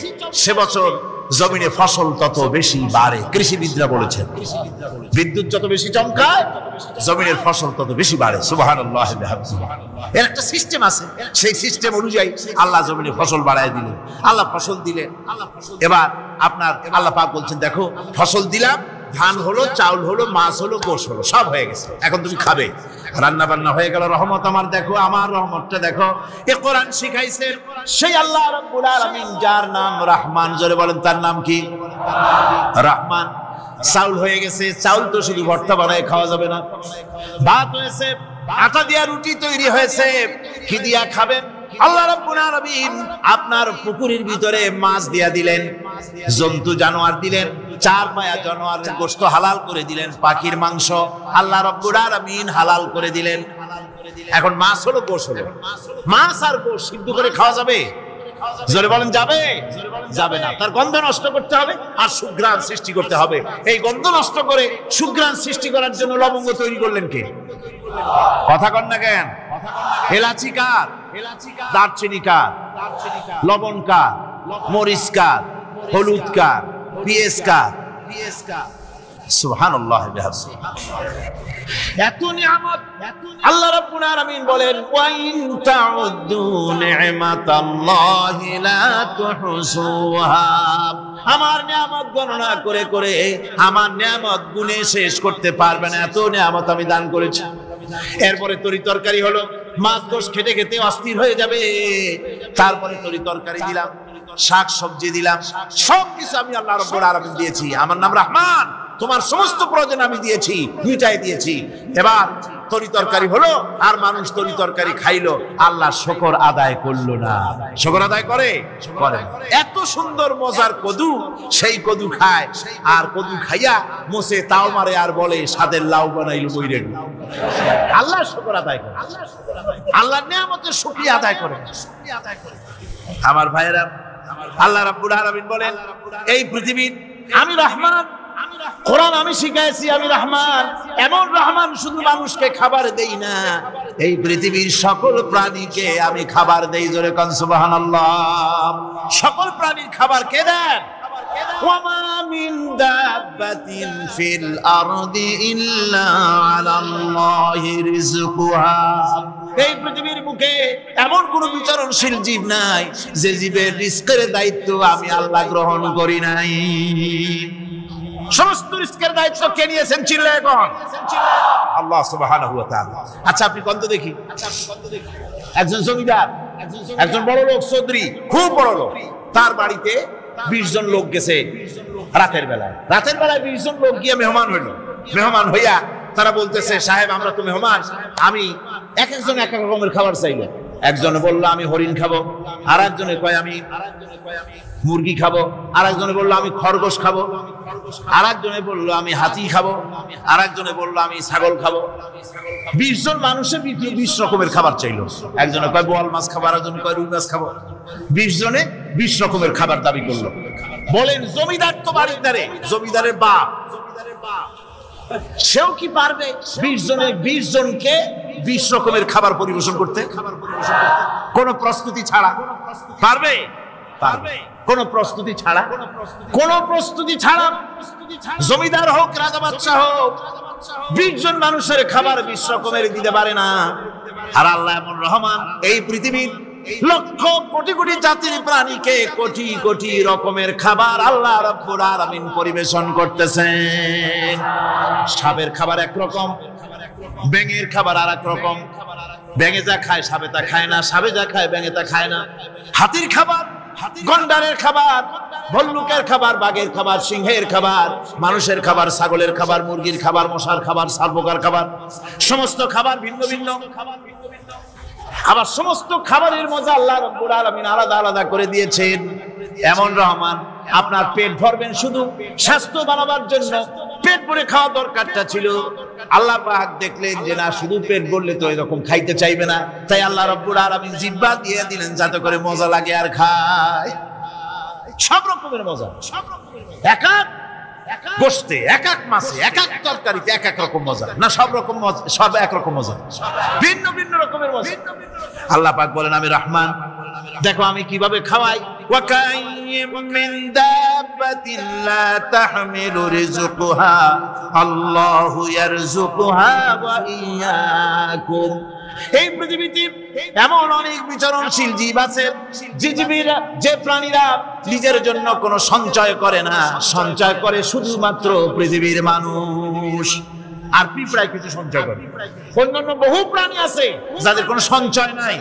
সে বছর জমিনে ফসল তত বেশি বাড়ে। কৃষিবিদরা বলেছেন বিদ্যুৎ যত বেশি চমকায় জমিনের ফসল তত বেশি বাড়ে। সুবহানাল্লাহ। এর একটা সিস্টেম আছে, সেই সিস্টেম অনুযায়ী আল্লাহ জমিনে ফসল বাড়ায় দিলেন। আল্লাহ ফসল দিলেন। এবার আপনার আল্লাহ পাক বলছেন দেখো ফসল দিলাম, ধান হলো, চাউল হলো, মাছ হলো, গোশ হলো, সব হয়ে গেছে, এখন তুমি খাবে। রান্না বান্না হয়ে গেল, রহমত আমার দেখো, আমার রহমতটা দেখো। এ কোরআন শিখাইছেন সেই আল্লাহ রাব্বুল আলামিন যার নাম রহমান। জোরে বলেন তার নাম কি? রহমান। চাউল হয়ে গেছে, চাউল তো শুধু ভর্তা বানায় খাওয়া যাবে না, ভাত হয়েছে, আটা দিয়া রুটি তৈরি হয়েছে, কি দিয়া খাবেন? আল্লাহ রাব্বুল আলামিন আপনার পুকুরের ভিতরে মাছ দিয়া দিলেন, জন্তু জানোয়ার দিলেন, চার পায়া জানোয়ারের গোশত হালাল করে দিলেন, পাখির মাংস আল্লাহ রাব্বুল আলামিন হালাল করে দিলেন। এখন মাছ হলো, গোশ হলো, মাছ আর গোশ সিদ্ধ করে খাওয়া যাবে? জোরে বলেন যাবে? যাবে না। তার গন্ধ নষ্ট করতে হবে আর সুঘ্রাণ সৃষ্টি করতে হবে। এই গন্ধ নষ্ট করে সুঘ্রাণ সৃষ্টি করার জন্য লবঙ্গ তৈরি করলেন কে? কথা কন না কেন? এলাচি কার? দারচিনি কার? লবণ কার? মরিচ কার? হলুদ কার? পেঁয়াজ কার? সুবহানাল্লাহ। এত নিয়ামত আল্লাহ রাব্বুল আলামিন বলেন ওয়া ইন তাউদ্দু নি'মাতাল্লাহি লা তুহসুহা। আমার নিয়ামত গণনা করে করে আমার নিয়ামত গুণে শেষ করতে পারবে না, এত নিয়ামত আমি দান করেছি। এরপরে তরি তরকারি হলো, মাছ গোশ খেতে খেতে অস্থির হয়ে যাবে, তারপরে তরি তরকারি দিলাম, শাক সবজি দিলাম, সবকিছু আমি আল্লাহ রাব্বুল আলামিন দিয়েছি। আমার নাম রহমান, তোমার সমস্ত প্রয়োজন আমি দিয়েছি, মিটাই দিয়েছি। এবার তরি তরকারি হলো আর মানুষ তরি তরকারি খাইলো, আল্লাহ শুকর আদায় করলো না। শুকর আদায় করে? এত সুন্দর মজার কদু, সেই কদু খায়, আর কদু খাইয়া মোসে তাও মারে আর বলে স্বাদের লাউ বানাইল বইরে। আল্লাহ শুকর আদায় করে, আল্লাহর নিয়ামতের শুকরিয়া আদায় করে। আমার ভাইয়েরা, আল্লাহ রাব্বুল আলামিন বলেন এই পৃথিবীর আমি রহমান, কোরআন আমি শিখাইছি আমি রহমান। এমন রহমান শুধু মানুষকে খাবার দেই না, এই পৃথিবীর সকল প্রাণীকে আমি খাবার দেই। জোরে কোন সুবহানাল্লাহ। সকল প্রাণীর খাবার কে দেন? ওয়ামা মিন দাব্বাতিন ফিল আরদি ইল্লা আলাল্লাহি রিজকুহা। এই পৃথিবীর মুখে এমন কোন বিচরণশীল জীব নাই যে জীবের রিজকের দায়িত্ব আমি আল্লাহ গ্রহণ করি নাই। সমস্ত রিজকের দায়িত্ব কে নিয়েছেন? চিল্লায় এখন আল্লাহ সুবহানাহু ওয়া তাআলা। আচ্ছা আপনি কোন তো দেখি, একজন জমিদার, একজন বড় লোক, চৌধুরী, খুব বড় লোক, তার বাড়িতে 20 জন লোক গেছে রাতের বেলায়। 20 জন লোক গিয়ে মেহমান হইল। মেহমান হইয়া তারা বলতেছে সাহেব আমরা তো মেহমান, আমি এক একজন এক এক রকমের খাবার চাইলো। একজনে বললো আমি হরিণ খাবো, আর একজনে কয় আমি মুরগি খাবো, আর একজনে বললো আমি খরগোশ খাবো, আর একজনে বললো আমি হাতি খাবো, আর একজনে বললো আমি ছাগল খাবো। 20 জন মানুষের 20 রকমের খাবার চাইলো। একজনে কয় বোয়াল মাছ খাবো, আর একজনে কয় রুই মাছ খাবো। 20 জনে 20 রকমের খাবার দাবি করলো। বলেন জমিদার তো বাড়িদারে, জমিদারের বাপ, সেও কি পারবে 20 জনকে 20 রকমের খাবার পরিবেশন করতে? কোন প্রস্তুতি ছাড়া পারবে? কোন প্রস্তুতি ছাড়া, কোন প্রস্তুতি ছাড়া। জমিদার হোক, রাজা বাদশা হোক, 20 জন মানুষের খাবার 20 রকমের দিতে পারে না। আর আল্লাহ এমন রহমান, এই পৃথিবীর লক্ষ কোটি কোটি জাতির প্রাণীকে কোটি কোটি রকমের খাবার আল্লাহ রাব্বুল আলামিন পরিবেশন করতেছেন। সাপের খাবার একরকম, ব্যাঙের খাবার আর এক রকম। ব্যাঙে যা খায় সাপে তা খায় না, সাপে যা খায় ব্যাঙে তা খায় না। হাতির খাবার, গন্ডারের খাবার, ভল্লুকের খাবার, বাঘের খাবার, সিংহের খাবার, মানুষের খাবার, ছাগলের খাবার, মুরগির খাবার, মশার খাবার, সারপোকার খাবার, সমস্ত খাবার ভিন্ন ভিন্ন। আবার সমস্ত খাবারের মজা আল্লাহ রাব্বুল আলামিন আলাদা আলাদা করে দিয়েছেন। এমন রহমান, আপনার পেট ভরবেন শুধু স্বাস্থ্য বানাবার জন্য, পেট ভরে খাওয়া দরকারটা ছিল। আল্লাহ পাক দেখলেন যে না, শুধু পেট ভরলে তো এরকম খাইতে চাইবে না, তাই আল্লাহ রাব্বুল আলামিন জিহ্বা দিয়ে দিলেন যাতে করে মজা লাগে আর খায়। সব রকমের মজা, এক এক গোশতে, এক এক মাছে, এক এক তরকারিতে এক এক রকম মজা। না সব রকম মজা, সব এক রকম মজা, ভিন্ন ভিন্ন রকমের মজা। আল্লাহ পাক বলেন আমি রহমান, দেখো আমি কিভাবে খাওয়াই। ওয়া কাইয়্যিম মিন দাব্বাতিন লা তাহমিলু রিজকুহা আল্লাহু ইয়ারযুকুহা ওয়া ইয়্যাকুম। এই পৃথিবীতে এমন অনেক বিচরণশীল জীব আছে, যে প্রাণীরা নিজের জন্য কোনো সঞ্চয় করে না, সঞ্চয় করে শুধুমাত্র পৃথিবীর মানুষ। আর পিঁপড়ায় কিছু সঞ্চয় করে। অন্যান্য বহু প্রাণী আছে যাদের কোনো সঞ্চয় নাই।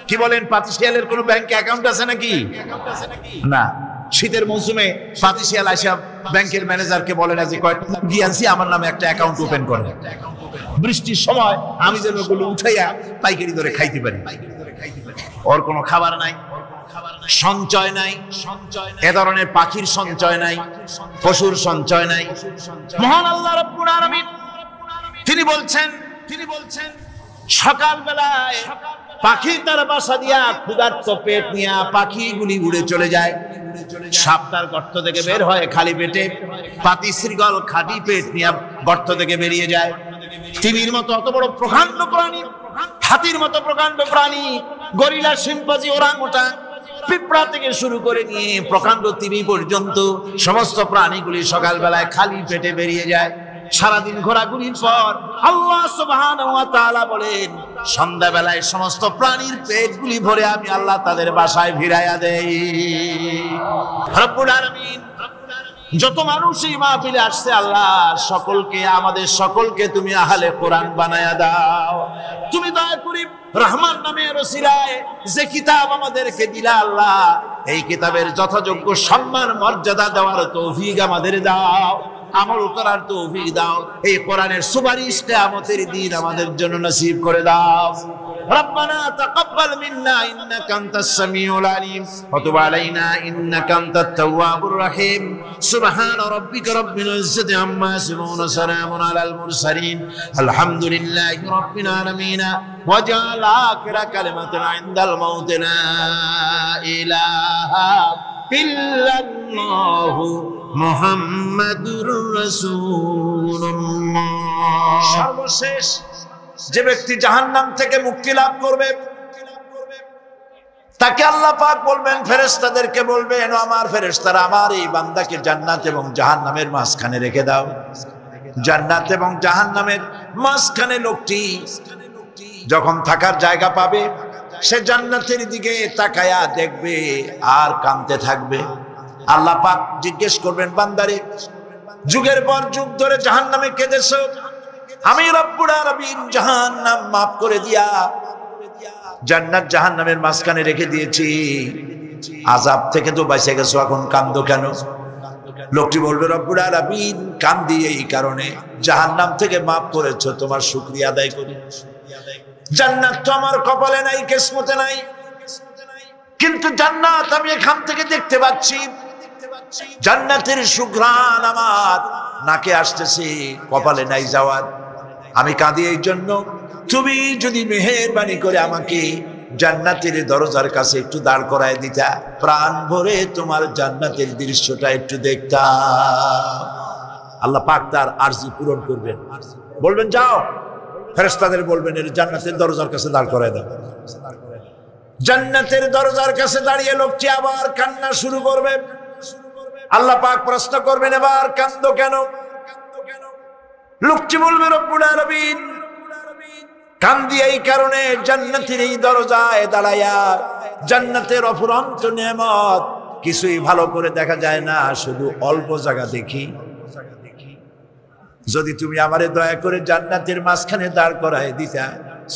কি বলেন, পাতিশিয়ালের কোনো ব্যাংকে অ্যাকাউন্ট আছে নাকি? না। শীতের মৌসুমে পাতিশিয়াল আইসা ব্যাংকের ম্যানেজারকে বলে না যে কয়েকটা দিয়েছি, আমার নামে একটা অ্যাকাউন্ট ওপেন করে। বৃষ্টির সময় আমি যেন ওগুলো উঠাইয়া পাইকারি ধরে খাইতে পারি। ওর কোনো খাবার নাই, সঞ্চয় নাই, এ ধরনের পাখির সঞ্চয় নাই, পশুর সঞ্চয় নাই। মহান আল্লাহ রাব্বুল আলামিন তিনি বলছেন সকাল বেলায় পাখি তার বাসা দিয়া ক্ষুধার্ত পেট নিয়ে পাখিগুলি উড়ে চলে যায়। সাপটার গর্ত থেকে বের হয় খালি পেটে, পাতি শৃগাল খাঁটি পেট নিয়ে গর্ত থেকে বেরিয়ে যায়। তিমির মতো অত বড় প্রকাণ্ড প্রাণী, হাতির মতো প্রকাণ্ড প্রাণী, গরিলা, শিম্পাঞ্জি, ওরাংওটাং, পিঁপড়া থেকে শুরু করে নিয়ে প্রকাণ্ড তিমি পর্যন্ত সমস্ত প্রাণীগুলি সকালবেলায় খালি পেটে বেরিয়ে যায়। সারাদিন ঘোরাঘুরির পর আল্লাহ সুবহানাহু ওয়া তাআলা বলেন সন্ধ্যাবেলায় সমস্ত প্রাণীর পেটগুলি ভরে আমি আল্লাহ তাদের বাসায় ফিরাইয়া দেই। রব্বুল আলামিন যত মানুষ এই মাহফিলে আসছে, আল্লাহ সকলকে, আমাদের সকলকে তুমি আহলে কোরআন বানায়া দাও। তুমি দয়া করে রহমান নামের ওসিলায় যে কিতাব আমাদেরকে দিলা আল্লাহ, এই কিতাবের যথাযোগ্য সম্মান মর্যাদা দেওয়ার তৌফিক আমাদের দাও। আমল করার তৌফিক দাও। এই কোরআনের সুপারিশ কিয়ামতের দিন আমাদের জন্য নসিব করে দাও। ربنا تقبل منا إنك أنت السميع العليم وتب علينا إنك أنت التواب الرحيم سبحان ربك رب العزة عما يصفون وسلام على المرسلين الحمد لله رب العالمين وجعل آخر كلمة عند الموت لا إله إلا الله محمد رسول الله সর্বশেষ যে ব্যক্তি জাহান্নাম থেকে মুক্তি লাভ করবে তাকে আল্লাহ পাক বলবেন, ফেরেশতাদেরকে বলবেন, আমার ফেরেশতারা আমার এই বান্দাকে জান্নাত এবং জাহান্নামের মাঝখানে রেখে দাও। জান্নাত এবং জাহান্নামের মাঝখানে লোকটি যখন থাকার জায়গা পাবে সে জান্নাতের দিকে তাকায়া দেখবে আর কাঁদতে থাকবে। আল্লাহ পাক জিজ্ঞেস করবেন, বান্দারে যুগের পর যুগ ধরে জাহান্নামে কেঁদেছো, আমি রব্বুল আলামিন জাহান্নাম মাফ করে দিয়া জান্নাত জাহান্নামের মাঝখানে রেখে দিয়েছি, আযাব থেকে তো বেঁচে গেছো, এখন কান্দো কেন? লোকটি বলবে, রব্বুল আলামিন কান্দি এই কারণে, জাহান্নাম থেকে মাফ করেছো, তোমার শুকরিয়া আদায় করি। জান্নাত তো আমার কপালে নাই, কিসমতে নাই, কিন্তু জান্নাত আমি এখান থেকে দেখতে পাচ্ছি, জান্নাতের সুঘ্রাণ আমার নাকে আসতেছে, কপালে নাই যাওয়ার। আমি কাঁদি এই জন্য, তুমি যদি মেহেরবানি করে আমাকে জান্নাতের দরজার কাছে একটু দাঁড় করায় দিতা, প্রাণ ভরে তোমার জান্নাতের দৃশ্যটা একটু দেখতাম। আল্লাহ পাক তার আরজি পূরণ করবেন, বলবেন যাও, ফেরেশতাদের বলবেন এর জান্নাতের দরজার কাছে দাঁড় করায় দাও। জান্নাতের দরজার কাছে দাঁড়িয়ে লোকটি আবার কান্না শুরু করবে। আল্লাহ পাক প্রশ্ন করবেন, এবার কান্দো কেন? লোকটি বলবে, রব্বুল আলামিন কান্দি এই কারণে, জান্নাতের এই দরজায় দাঁড়ায়া জান্নাতের অফুরন্ত নেয়ামত কিছুই ভালো করে দেখা যায় না, শুধু অল্প জায়গা দেখি। যদি তুমি আমারে দয়া করে জান্নাতের মাঝখানে দাঁড় করায় দিতা,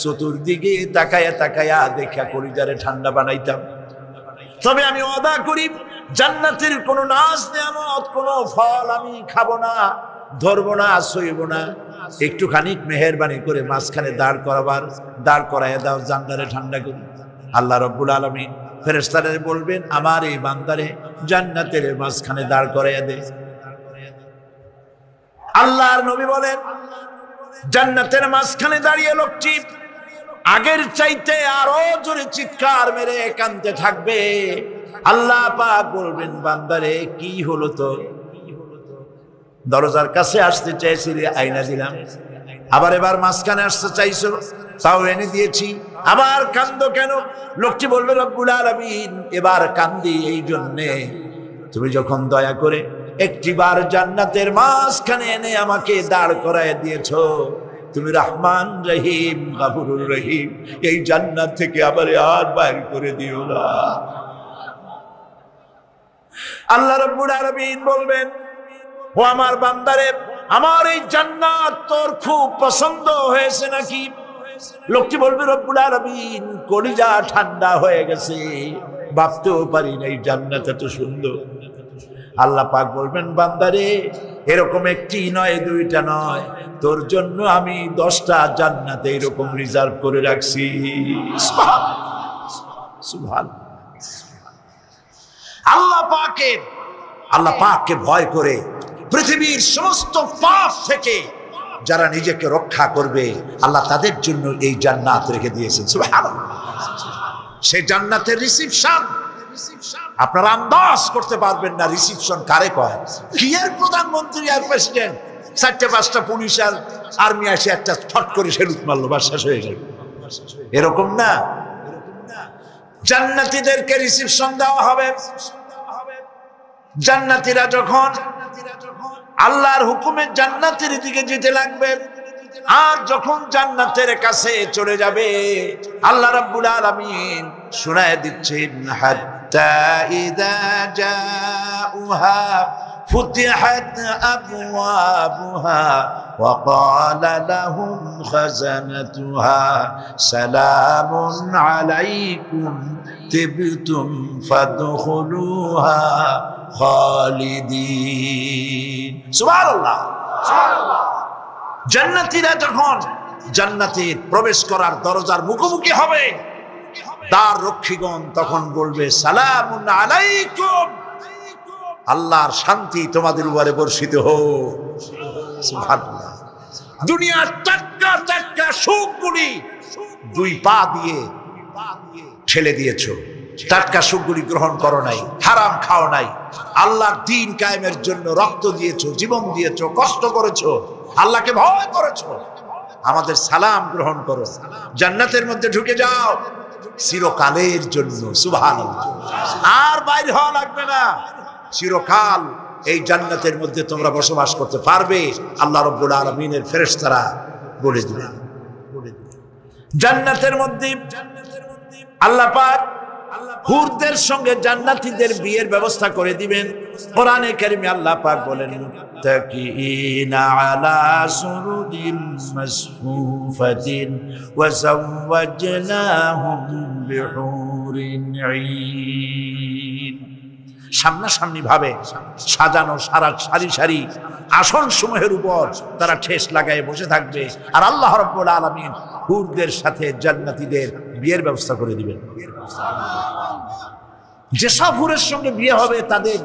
চতুর্দিকে তাকায়া তাকায়া দেখা কলিজারে ঠান্ডা বানাইতাম। তবে আমি ওয়াদা করি, জান্নাতের কোন নাজ নেয়ামত, কোন ফল আমি খাবো না, ধরবো না, সইব না। একটুখানি মেহেরবানি করে মাঝখানে দাঁড় করাইয়া দাও, জান্নারে ঠান্ডা করি। আল্লাহ রব্বুল আলামিন ফেরেশতাদের বলবেন, আমার এই বান্দারে জান্নাতের মাঝখানে দাঁড় করাইয়া দে। আল্লাহর নবী বলেন, জান্নাতের মাঝখানে দাঁড়িয়ে লোকটি আগের চাইতে আরো জোরে চিৎকার মেরে কাঁদতে থাকবে। আল্লাহ পাক বলবেন, বান্দারে কি হলো? তো দরজার কাছে আসতে চাইছিলে, আইনা দিলাম। আবার এবার মাঝখানে আসতে চাইছো, তাও এনে দিয়েছি, আবার কান্দো কেন? লোকটি বলবে, রব্বুল আলামিন এবার কান্দি এই জন্যে, তুমি যখন দয়া করে একটিবার জান্নাতের মাঝখানে এনে আমাকে দাঁড় করায় দিয়েছো, তুমি রহমান রহিম গফুরুর রহিম, এই জান্নাত থেকে আবার আর বাইর করে দিও না। আল্লাহ রাব্বুল আলামিন বলবেন, ও আমার বান্দারে, আমার এই জান্নাত তোর খুব পছন্দ হয়েছে নাকি? লোকটি বলবে, রব্বুল আলামিন কলিজা ঠান্ডা হয়ে গেছে, ভাবতেও পারি না এই জান্নাত এত সুন্দর। আল্লাহ পাক বলবেন, বান্দারে এরকম একটি নয়, দুইটা নয়, তোর জন্য আমি 10টা জান্নাত এরকম রিজার্ভ করে রাখছি। সুবহানাল্লাহ। আল্লাহ পাককে ভয় করে পৃথিবীর সমস্ত পাপ থেকে যারা নিজেকে রক্ষা করবে, আল্লাহ তাদের জন্য এই জান্নাত রেখে দিয়েছেন। সুবহানাল্লাহ। সেই জান্নাতের রিসিপশন আপনারা আন্দাজ করতে পারবেন না, রিসিপশন কারে কয়? কি এর প্রধানমন্ত্রী আর প্রেসিডেন্ট, 4-5টা পুলিশ আর আর্মি আসে একটা ছট করে সেলুট মারলো, বাস শেষ হয়ে গেল, এরকম না। জান্নাতীদেরকে রিসিপশন দেওয়া হবে। জান্নাতীরা যখন আল্লাহর হুকুমে জান্নাতের দিকে যেতে লাগবে, আর যখন জান্নাতের কাছে চলে যাবে, আল্লাহ রাব্বুল আলামিন শোনায় দিচ্ছেন, হাত্তা ইযা জাউহা ফুতিহাত আবওয়াবুহা ওয়া ক্বালা লাহুম খাযানাতুহা সালামুন আলাইকুম তিবতুম ফাদখুলুহা খালিদিন। সুবহানাল্লাহ। জান্নাতীরা যখন জান্নাতে প্রবেশ করার দরজার মুখোমুখি হবে, দ্বার রক্ষীগণ তখন বলবে সালামুন আলাইকুম, আল্লাহর শান্তি তোমাদের উপরে বর্ষিত হোক। সুবহানাল্লাহ। দুনিয়ার টাটকা টাটকা সুখগুলি দুই পা দিয়ে ঠেলে দিয়েছো, টাটকা সুখগুলি গ্রহণ করো নাই, হারাম খাও নাই, আল্লাহর দ্বীন কায়েমের জন্য রক্ত দিয়েছো, জীবন দিয়েছো, কষ্ট করেছো, আল্লাহকে ভয় করেছো। আমাদের সালাম গ্রহণ করো, জান্নাতের মধ্যে ঢুকে যাও চিরকালের জন্য। সুবহানাল্লাহ। আর বাইরে হওয়া লাগবে না, চিরকাল এই জান্নাতের মধ্যে তোমরা বসবাস করতে পারবে। আল্লাহ রাব্বুল আলামিনের ফেরেশতারা বলে দিলেন। জান্নাতের মধ্যে আল্লাহ পাক হুরদের সঙ্গে জান্নাতীদের বিয়ের ব্যবস্থা করে দিবেন। কোরআনে কারিমে আল্লাহ পাক বলেন মুত্তাকিনা আলা সুরুদিন মাসফুফাতিন ওয়া যাওয়াজনাহুম বিহুরিন ঈন। সামনাসামনি ভাবে সাজানো সারি সারি আসন সমূহের উপর তারা ঠেস লাগায় বসে থাকবে, আর আল্লাহ রাব্বুল আলামিন হুরদের সাথে জান্নাতীদের বিয়ের ব্যবস্থা করে দিবেন। যেসব হুরের সঙ্গে বিয়ে হবে তাদের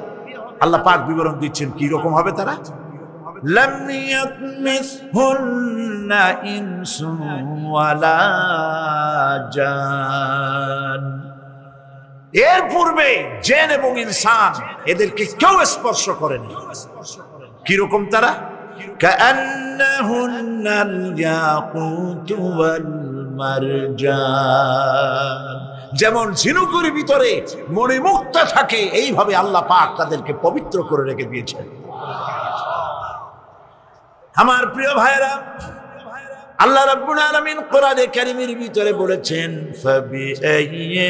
আল্লাহ পাক বিবরণ দিচ্ছেন কি রকম হবে তারা। লাম ইয়াতমিসহুন্না ইনসুন ওয়ালা জান। এর পূর্বে জিন এবং ইনসান এদেরকে কেউ স্পর্শ করেনি। কি রকম তারা? কাআন্নাহুন্নাল ইয়াকুতু ওয়াল মারজান। যেমন ঝিনুকের ভিতরে মণিমুক্তা থাকে, এইভাবে আল্লাহ পাক তাদেরকে পবিত্র করে রেখে দিয়েছেন। আমার প্রিয় ভাইরা, আল্লাহ রাব্বুল আলামিন কোরআনে কারীমের ভিতরে বলেছেন ফাবিআইয়ি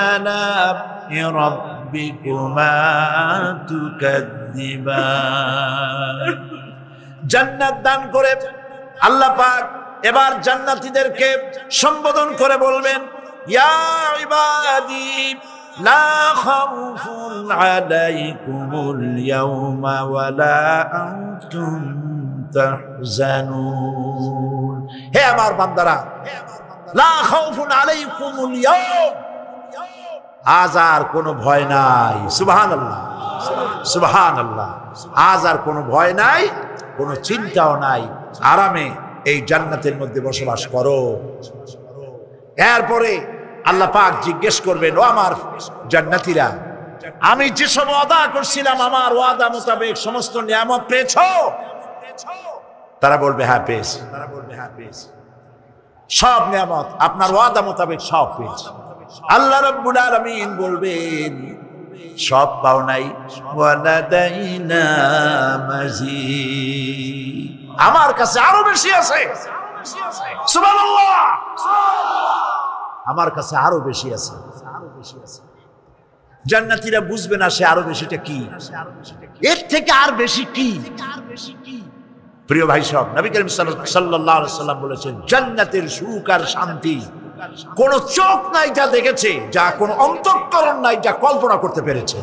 আলা'i রাব্বিকুমা তুকাযযিবান। জান্নাত দান করে আল্লাহ পাক এবার জান্নাতীদেরকে সম্বোধন করে বলবেন ইয়া ইবাদি লা খাউফুন আলাইকুমুল ইয়াওমা ওয়ালা আনতুম তাহজানুন। হে আমার বান্দারা, লা খাউফুন আলাইকুমুল ইয়াওম, আজ আর কোনো ভয় নাই। সুবহানাল্লাহ, সুবহানাল্লাহ। আজ আর কোনো ভয় নাই, কোনো চিন্তাও নাই, আরামে এই জান্নাতের মধ্যে বসবাস করো। এরপরে আল্লাহ পাক জিজ্ঞেস করবেন, ও আমার জান্নাতীরা, আমি যেসব ওয়াদা করছিলাম আমার ওয়াদা মোতাবেক সমস্ত নিয়ামত পেয়েছো? তারা বলবে হ্যাঁ পেয়েছি। সব নিয়ামত আপনার ওয়াদা মোতাবেক সব পেয়েছি। আল্লাহ রাব্বুল আলামিন বলবেন সব পাও নাই, ওয়ালাদাইনা মাজিদ, আমার কাছে আরো বেশি আছে। সুবহানাল্লাহ, আমার কাছে আরো বেশি আছে। জান্নাতীরা বুঝবে না সে আরো বেশিটা কি, এর থেকে আর বেশি কি। প্রিয় ভাই সব, নবী করিম সাল্লাল্লাহু আলাইহি ওয়াসাল্লাম বলেছেন জান্নাতের সুখ আর শান্তি কোন চোখ নাই যা দেখেছে, যা কোন অন্তঃকরণ নাই যা কল্পনা করতে পেরেছে।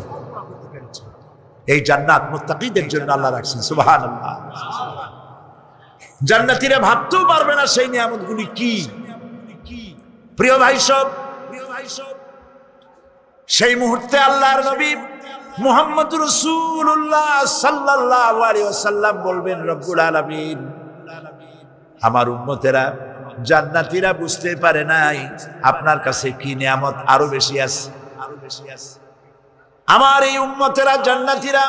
এই জান্নাত মুত্তাকিদের জন্য আল্লাহ রাখছেন। সুবহানাল্লাহ। জান্নাতীরা ভাবতেও পারবে না সেই নিয়ামতগুলি কি। প্রিয় ভাই সব, সেই মুহূর্তে আল্লাহর নবী মুহাম্মদ রাসূলুল্লাহ সাল্লাল্লাহু আলাইহি ওয়াসাল্লাম বলবেন রব্বুল আলামিন, আমার উম্মতেরা জান্নাতীরা বুঝতে পারে নাই আপনার কাছে কি নিয়ামত আরো বেশি আছে। আমার এই উম্মতেরা জান্নাতীরা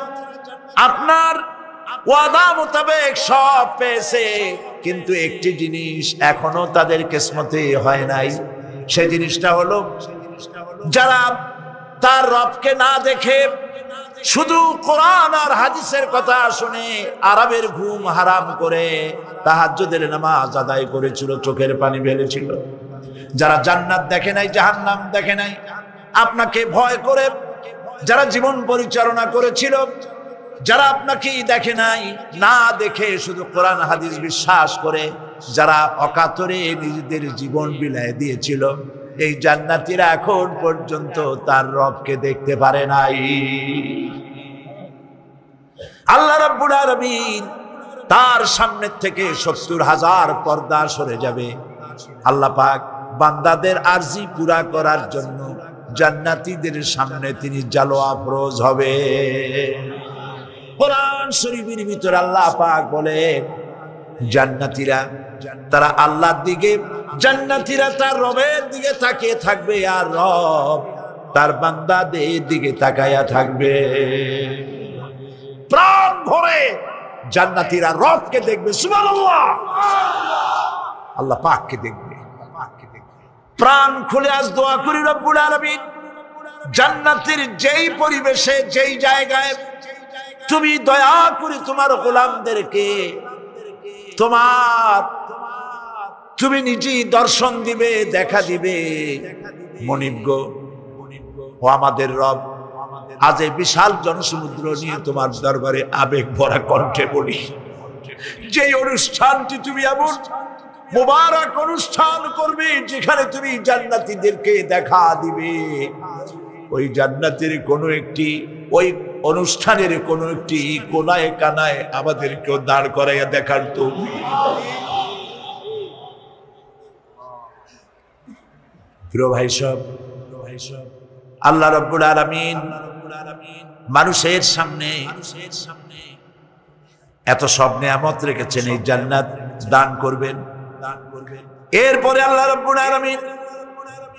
আপনার ওয়াদা মোতাবেক সব পেয়েছে, কিন্তু একটি জিনিস এখনো তাদের কিসমতে হয় নাই। সেই জিনিসটা হলো যারা তার রবকে না দেখে শুধু কোরআন আর হাদিসের কথা শুনে আরামের ঘুম হারাম করে তাহাজ্জুদের নামাজ আদায় করেছিল, চোখের পানি ফেলেছিল। যারা জান্নাত দেখে নাই, জাহান্নাম দেখে নাই, আপনাকে ভয় করে যারা জীবন পরিচালনা করেছিল, যারা আপনাকে দেখে নাই, না দেখে শুধু কোরআন হাদিস বিশ্বাস করে যারা অকাতরে নিজেদের জীবন বিলায় দিয়েছিল, এই জান্নাতীরা এখন পর্যন্ত তার রবকে দেখতে পারে নাই। আল্লাহ রাব্বুল আলামিন তার সামনে থেকে ৭০,০০০ পর্দা সরে যাবে। আল্লাহ পাক বান্দাদের আরজি পুরা করার জন্য জান্নাতীদের সামনে তিনি জালোয়া ফরজ হবে। কোরআন শরীফের ভিতর আল্লাহ পাক বলেন জান্নাতীরা তারা আল্লাহর দিকে, জান্নাতীরা তার রবের দিকে তাকিয়ে থাকবে, আর রব তার বান্দাদের দিকে তাকায়া থাকবে। প্রাণ ভরে জান্নাতীরা রবকে দেখবে, সুবহানাল্লাহ, আল্লাহ পাককে দেখবে। প্রাণ খুলে আজ দোয়া করি রব্বুল আলামিন জান্নাতের যেই পরিবেশে যেই জায়গায় তুমি দয়া করে তোমার গোলামদেরকে তুমি নিজেই দর্শন দিবে, দেখা দিবে। মনিব গো, ও আমাদের রব, আজ এই বিশাল জনসমুদ্র নিয়ে তোমার দরবারে আবেগ ভরা কণ্ঠে বলি, যে অনুষ্ঠানটি তুমি এমন মুবারক অনুষ্ঠান করবে যেখানে তুমি জান্নাতীদেরকে দেখা দিবে, ওই জান্নাতের কোনো একটি, ওই অনুষ্ঠানের কোনো একটি কোনায় কানায় আমাদেরকেও দাঁড় করাইয়া দেখার তো। প্রিয় ভাই সব, আল্লাহ রাব্বুল আলামিন মানুষের সামনে এত সব নিয়ামত রেখেছেন, এই জান্নাত দান করবেন। এরপরে আল্লাহ রাব্বুল আলামিন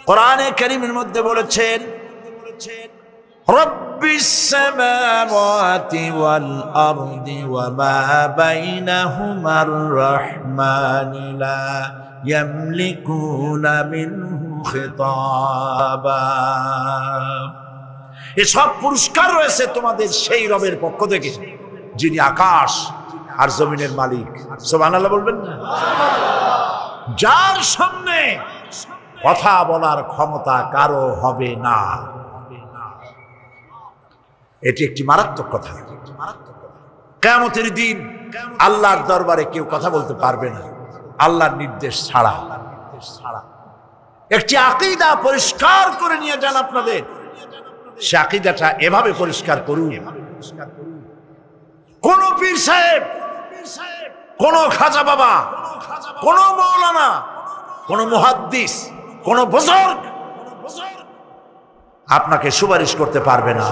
কোরআনে কারীমের মধ্যে বলেছেন রব্বিস সামাওয়াতি ওয়াল আরদি ওয়া মা বাইনাহুমার রাহমানি লা ইয়ামলিকুনা মিনহু খিতাবা। এসব পুরস্কার রয়েছে তোমাদের সেই রবের পক্ষ থেকে যিনি আকাশ আর জমিনের মালিক। সুবহানাল্লাহ বলবেন না? যার সামনে কথা বলার ক্ষমতা কারো হবে না। এটি একটি মারাত্মক কথা। কিয়ামতের দিন আল্লাহর দরবারে কেউ কথা বলতে পারবে না আল্লাহর নির্দেশ ছাড়া। একটি আকীদা পরিষ্কার করে নিয়ে যান আপনাদের, সে আকীদাটা এভাবে পরিষ্কার করুন, কোন পীর সাহেব, কোন খাজা বাবা, কোন মাওলানা, কোন মুহাদ্দিস, কোন বুজুর্গ আপনাকে সুপারিশ করতে পারবে না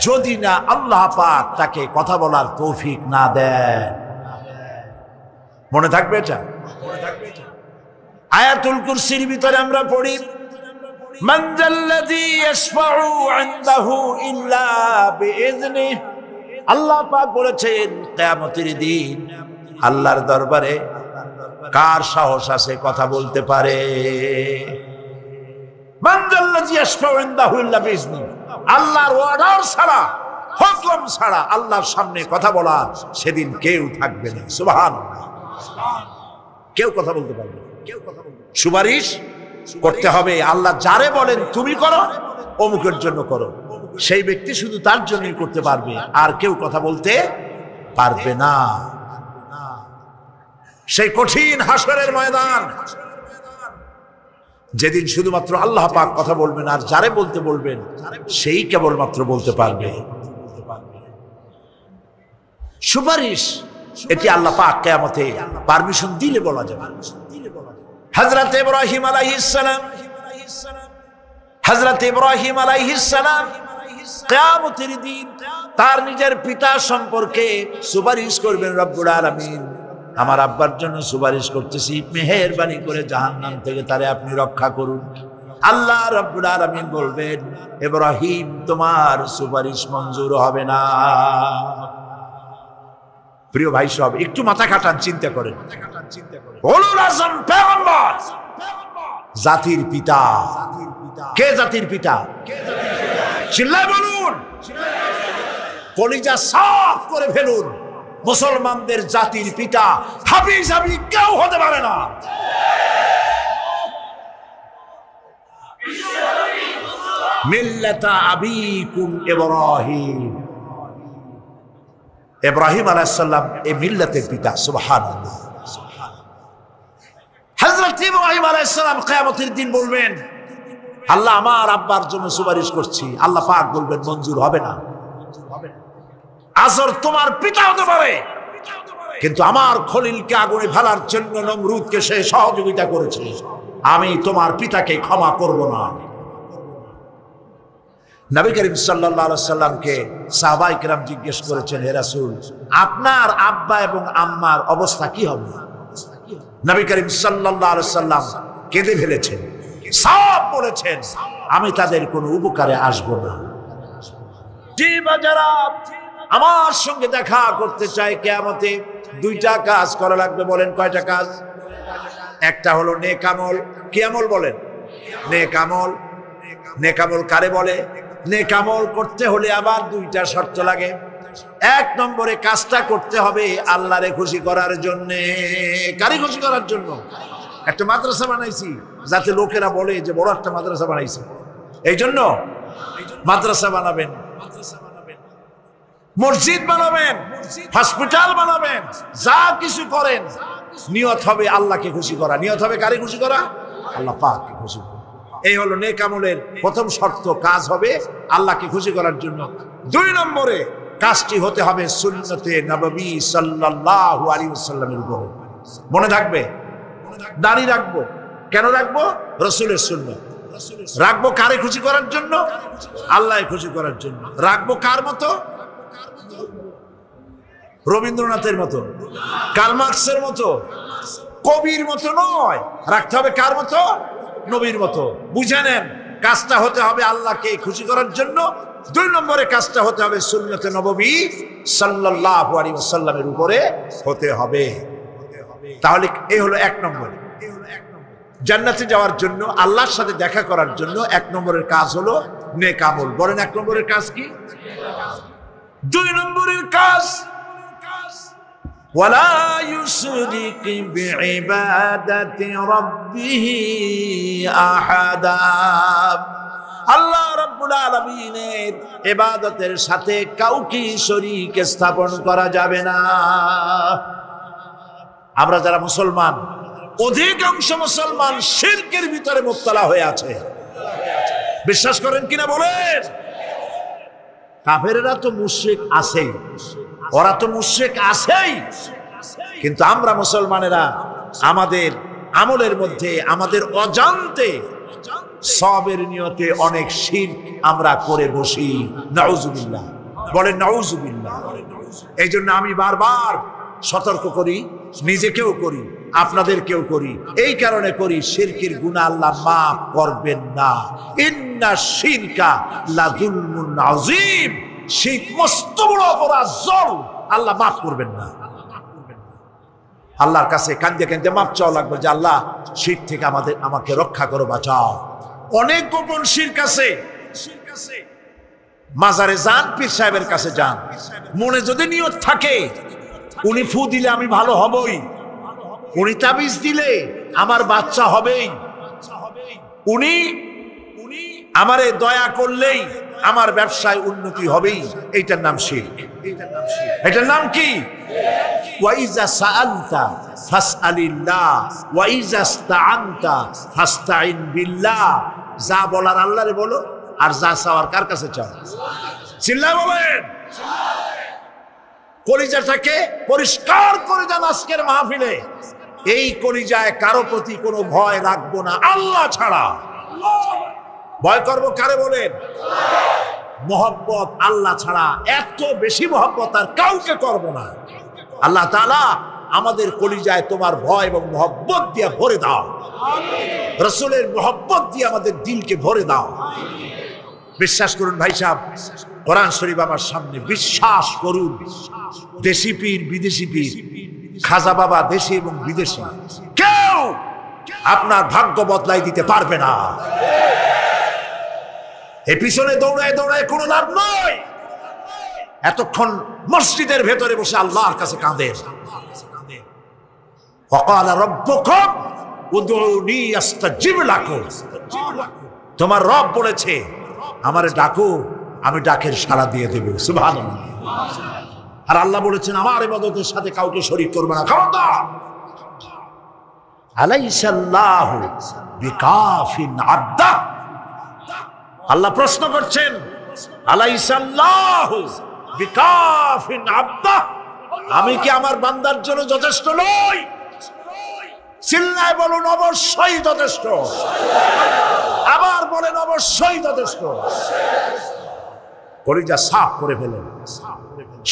যদি না আল্লাহ পাক তাকে কথা বলার তৌফিক না দেন। মনে থাকবে এটা? আয়াতুল কুরসির ভিতরে আমরা পড়ি মান যাল্লাযী ইয়াশফাউ ইনদাহু ইল্লা বিইযনিহি। আল্লাহ পাক বলেছেন কিয়ামতের দিন আল্লাহর দরবারে কার সাহস আছে কথা বলতে পারে? মান যাল্লাযী ইয়াশফাউ ইনদাহু ইল্লা বিইযনিহি। আল্লাহর অর্ডার ছাড়া, হুকুম ছাড়া আল্লাহর সামনে কথা বলা সেদিন কেউ থাকবে না। সুবহানাল্লাহ। কেউ কথা বলতে পারবে না। সুপারিশ করতে হবে আল্লাহ যারে বলেন তুমি করো, অমুকের জন্য করো, সেই ব্যক্তি শুধু তার জন্যই করতে পারবে, আর কেউ কথা বলতে পারবে না। সেই কঠিন হাসরের ময়দান যেদিন শুধুমাত্র আল্লাহ পাক কথা বলবেন, আর যারে বলতে বলবেন সেই কেবলমাত্র বলতে পারবে। সুপারিশ এটি আল্লাহ পাক কিয়ামতে পারমিশন দিলে বলা যাবে। হযরত ইব্রাহিম আলাইহিস সালাম, হযরত ইব্রাহিম আলাইহিস সালাম কিয়ামতের দিন তার নিজের পিতা সম্পর্কে সুপারিশ করবেন রব্বুল আলামিন। আমার আব্বার জন্য সুপারিশ করতেছি, মেহেরবানি করে জাহান্নাম থেকে তারে আপনি রক্ষা করুন। আল্লাহ রাব্বুল আলামিন বলবেন ইব্রাহিম তোমার সুপারিশ মঞ্জুর হবে না। প্রিয় ভাই সব, একটু মাথা খাটান, চিন্তা করেন। উলুল আযম পয়গম্বর, জাতির পিতা। কে জাতির পিতা? চিল্লায় বলুন, কলিজা সাফ করে ফেলুন। মুসলমানদের জাতির পিতা হাফিজ আমি কেউ হতে পারে না। মিল্লাতা আবিকুম ইব্রাহিম। ইব্রাহিম আলাইহিস সালাম এই মিল্লাতের পিতা। সুবহানাল্লাহ। হযরত হযরত ইব্রাহিম আলাইহিস সালাম কিয়ামতের দিন বলবেন, আল্লাহ আমার আব্বার জন্য সুপারিশ করছি, আল্লাহ পাক বলবেন মঞ্জুর হবে না। আজর তোমার পিতা হতে পারে, কিন্তু আমার খলিলকে আগুনে ফেলার জন্য নমরুদকে সে সহযোগিতা করেছে, আমি তোমার পিতাকে ক্ষমা করব না। নবী করিম সাল্লাল্লাহু আলাইহি সাল্লামকে সাহাবায়ে কেরাম জিজ্ঞেস করেছেন, হে রাসূল, আপনার আব্বা এবং আম্মার অবস্থা কি হবে? নবী করিম সাল্লাল্লাহু আলাইহি সাল্লাম কেঁদে ফেলেছেন, সব বলেছেন, আমি তাদের কোনো উপকারে আসব না। যে বাজারা আমার সঙ্গে দেখা করতে চায় কিয়ামতে, দুইটা কাজ করা লাগবে। বলেন কয়টা কাজ? একটা হলো নেক আমল। কি আমল বলেন? নেক আমল। নেক আমল কারে বলে? নেক আমল করতে হলে আবার দুইটা শর্ত লাগে। এক নম্বরে কাজটা করতে হবে আল্লাহরে খুশি করার জন্য। কারে খুশি করার জন্য? একটা মাদ্রাসা বানাইছি যাতে লোকেরা বলে যে বড় একটা মাদ্রাসা বানাইছে, এই জন্য মাদ্রাসা বানাবেন, মসজিদ বানাবেন, হসপিটাল বানাবেন, যা কিছু করেন নিয়ত হবে আল্লাহকে খুশি করা। নিয়ত হবে কারে খুশি করা? আল্লাহ পাককে খুশি করা। এই হলো নেক আমলের প্রথম শর্ত, কাজ হবে আল্লাহকে খুশি করার জন্য। দুই নম্বরে কাজটি হতে হবে সুন্নতে নববী সাল্লাল্লাহু আলাইহি ওয়াসাল্লামের উপরে। মনে থাকবে, দাড়ি রাখবো। কেন রাখবো? রাসূলের সুন্নাত। রাখবো কারে খুশি করার জন্য? আল্লাহকে খুশি করার জন্য। রাখবো কার মতো? রবীন্দ্রনাথের মতো, কার্ল মার্কসের মতো, কবির মতো নয়। রাখতে হবে কার মতো? নবীর মতো। বুঝে নেন, কাজটা হতে হবে আল্লাহকে খুশি করার জন্য। দুই নম্বরে কাজটা হতে হবে সুন্নতে নববী সাল্লাল্লাহু আলাইহি ওয়াসাল্লামের উপরে হতে হবে। তাহলে এই হলো এক নম্বর। জান্নাতে যাওয়ার জন্য, আল্লাহর সাথে দেখা করার জন্য এক নম্বরের কাজ হলো নেক আমল। বলেন এক নম্বরের কাজ কি? দুই নম্বরের কাজ ওয়ালা ইউশরিক বিইবাদাতি রাব্বিহি আহাদা। আল্লাহ রাব্বুল আলামিনের ইবাদতের সাথে কাউকে শরীক স্থাপন করা যাবে না। আমরা যারা মুসলমান, অধিকাংশ মুসলমান শিরকের ভিতরে মুবতালা হয়ে আছে। বিশ্বাস করেন কিনা বলেন? কাফেররা তো মুশরিক আছেই, ওরা তো মুশরিক আছেই, কিন্তু আমরা মুসলমানেরা আমাদের আমলের মধ্যে, আমাদের অজান্তে সবের নিয়তে অনেক শিরক আমরা করে বসি। নাউজুবিল্লাহ। বলেন নাউজুবিল্লাহ। এই জন্য আমি বারবার সতর্ক করি, নিজেকেও করি, আপনাদেরকেও করি। এই কারণে করি, শিরকের গুনাহ আল্লাহ মাফ করবেন না। ইন্না শিরকা লাযুলমুন আযীম। শিরক মস্ত বড় অপরাধ, জুলম, আল্লাহ মাফ করবেন না। আল্লাহর কাছে কাঁদতে কাঁদতে মাফ চাওয়া লাগবে যে আল্লাহ শিরক থেকে আমাকে রক্ষা করো, বাঁচাও। অনেক গোপন শিরক আছে। মাজারে যান, পীর সাহেবের কাছে যান, মনে যদি নিয়ত থাকে উনি ফু দিলে আমি ভালো হবই, উনি তাবিজ দিলে আমার বাচ্চা হবেই, উনি আমারে দয়া করলেই আমার ব্যবসায় উন্নতি হবেই, এইটার নাম শিরক। এটার নাম কি? ওয়াইজা সাআলতা ফাসআলিল্লাহ ওয়াইজা ইসতাআনতা ফাসতাইন বিল্লাহ। যা বলার আল্লাহরে বলো, আর যা চাওয়ার কার কাছে চাও? চিল্লায় বলেন। কলিজাটাকে পরিষ্কার করে যান আজকের মাহফিলে। এই কলিজায় কারো প্রতি কোনো ভয় রাখবো না আল্লাহ ছাড়া। ভয় করবো কারে বলেন? মহব্বত আল্লাহ ছাড়া, এত বেশি মহব্বত আর কাউকে করব না। আল্লাহ তাআলা আমাদের কলিজায় তোমার ভয় এবং মহব্বত দিয়ে ভরে দাও। রাসূলের মহব্বত দিয়ে আমাদের দিলকে ভরে দাও। বিশ্বাস করুন ভাই সাহেব, কোরআন শরীফ আমার সামনে, বিশ্বাস করুন। দেশি পীর, বিদেশি পীর, খাজা বাবা দেশি এবং বিদেশি, কেউ আপনার ভাগ্য বদলাই দিতে পারবে না। এই পিছনে দৌড়ায় দৌড়ায় কোনো লাভ নয়। এতক্ষণ মসজিদের ভেতরে বসে আল্লাহর কাছে কাঁদে। ওয়াকালা রাব্বুকুম উদউনি আস্তাজিব লাকুম। তোমার রব বলেছে আমারে ডাকো, আমি ডাকের সাড়া দিয়ে দেব। সুবহানাল্লাহ। আর আল্লাহ বলেছেন আমার ইবাদতের সাথে কাউকে শরীক করবে না। খবরদার। আলাইসাল্লাহু বিকাফিন আবদা। আল্লাহ প্রশ্ন করছেন, আলাইসাল্লাহু বিকাফিন আবদা, আমি কি আমার বান্দার জন্য যথেষ্ট নই? চিল্লায় বলুন অবশ্যই যথেষ্ট। আবার বলেন অবশ্যই যথেষ্ট। কলিজা সাফ করে ফেলেন।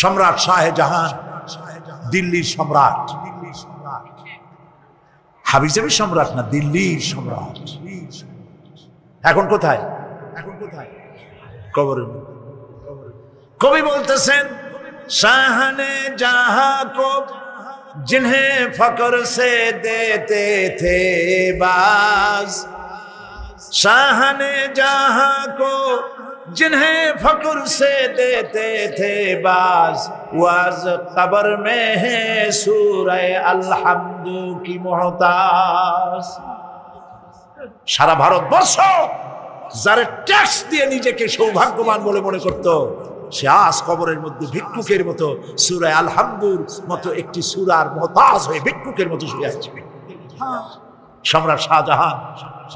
সম্রাট শাহজাহান, দিল্লির সম্রাট, হাবিজাবি সম্রাট না, দিল্লির সম্রাট। এখন কোথায়? কবরের মধ্যে। কবি বলতেছেন, শাহনে জাহাঁ কো जिन्हें फकर से देते थे बाज, शाहने जहां को जिन्हें फकर से देते थे बाज, वाज कब्र में है सूरह अलहम्दु की मोहताज। সারা ভারতবর্ষ যারা ট্যাক্স দিয়ে নিজেকে সৌভাগ্যবান বলে মনে করত, সে আজ কবরের মধ্যে ভিক্ষুকের মতো সূরা আল-হামদুর মতো একটি সূরার মুহতাজ হয়ে ভিক্ষুকের মতো শুয়ে আছে। সম্রাট শাহজাহান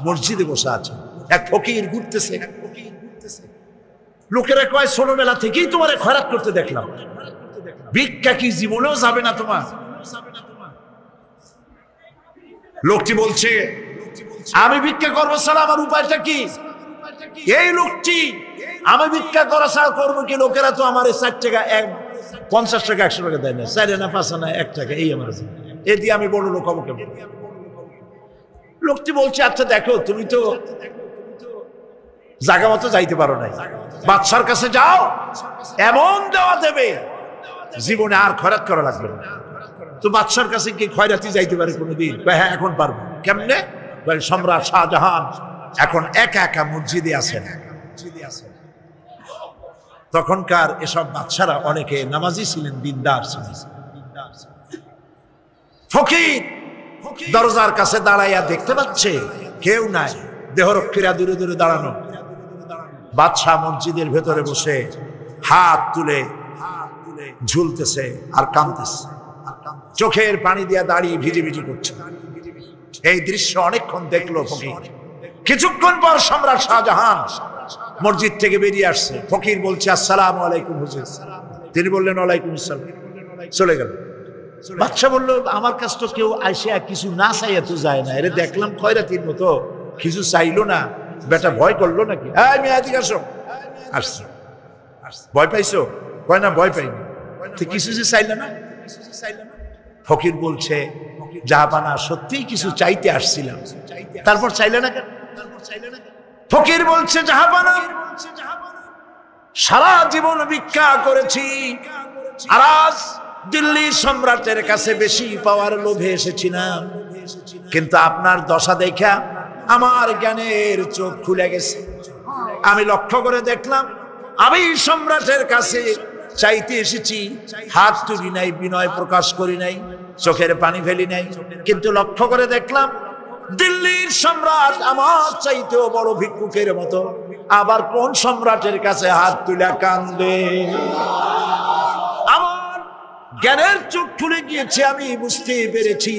মসজিদে বসে আছে, এক ফকির ঘুরতেছে। লোকেরা কয়, ছোটবেলা থেকেই তোমারে খয়রাত করতে দেখলাম, ভিক্ষা কি জীবনেও যাবে না তোমার? লোকটি বলছে, আমি ভিক্ষা করবো ছাড়া আমার উপায়টা কি? এই লোকটি, আমি ভিক্ষা করা ছাড়া করবো কি? লোকেরা তো আমার 4 টাকা, 50 টাকা 100 টাকা দেয় না, 4 আনা 5 আনা 1 টাকা, এই আমার এ দিয়ে আমি বড় লোক হবো কেমন? লোকটি বলছে, আচ্ছা দেখো, তুমি তো জায়গা মতো যাইতে পারো নাই, বাদশার কাছে যাও, এমন দেওয়া দেবে জীবনে আর খয়রাত করা লাগবে না। তো বাদশার কাছে কি খয়রাতি যাইতে পারে কোনোদিন? হ্যাঁ, এখন পারবো। কেমনে? সম্রাট শাহজাহান এখন একা একা মসজিদে আছেন। তখনকার এসব বাদশারা অনেকে নামাজি ছিলেন, দিনদার ছিলেন। ফকির দরজার কাছে দাঁড়াইয়া দেখতে পাচ্ছে কেউ নাই, দেহরক্ষীরা দূরে দূরে দাঁড়ানো। বাদশাহ মসজিদের ভেতরে বসে হাত তুলে ঝুলতেছে আর কাঁদতেছে, চোখের পানি দিয়া দাঁড়িয়ে ভিজি ভিজি করছে। এই দৃশ্য অনেকক্ষণ দেখলো ফকির। কিছুক্ষণ পর সম্রাট শাহজাহান মসজিদ থেকে বেরিয়ে আসছে। ফকির বলছে, আসসালামু আলাইকুম হুজুর। তিনি বললেন, ওয়ালাইকুম আসসালাম। চলে গেল। বাদশা বলল, আমার কাছে তো কেউ আইসা কিছু না চাইয়া তো যায় না, এরে দেখলাম খয়রাতির মতো কিছু চাইলো না, বেটা ভয় করলো নাকি? আসো। আসছে। ভয় পাইছো? কয় না, ভয় পাইনি। কিছু যে চাইলে না? ফকির বলছে, জাহাপানা, সত্যিই কিছু চাইতে আসছিলাম। তারপর চাইলে না কেন? ফকির বলছে, জাহাপানা, সারা জীবন ভিক্ষা করেছি, আর আজ দিল্লির সম্রাটের কাছে বেশি পাওয়ার লোভে এসেছিলাম, কিন্তু আপনার দশা দেখা আমার জ্ঞানের চোখ খুলে গেছে। আমি লক্ষ্য করে দেখলাম, আমি সম্রাটের কাছে চাইতে এসেছি, হাত তুলি নাই, বিনয় প্রকাশ করি নাই, চোখের পানি ফেলি নাই, কিন্তু লক্ষ্য করে দেখলাম দিল্লির সম্রাট আমার চাইতেও বড় ভিক্ষুকের মতো। আবার কোন সম্রাটের কাছে হাত তুলে কান্দে? আমার জ্ঞানের চোখ খুলে গিয়েছে, আমি বুঝতে পেরেছি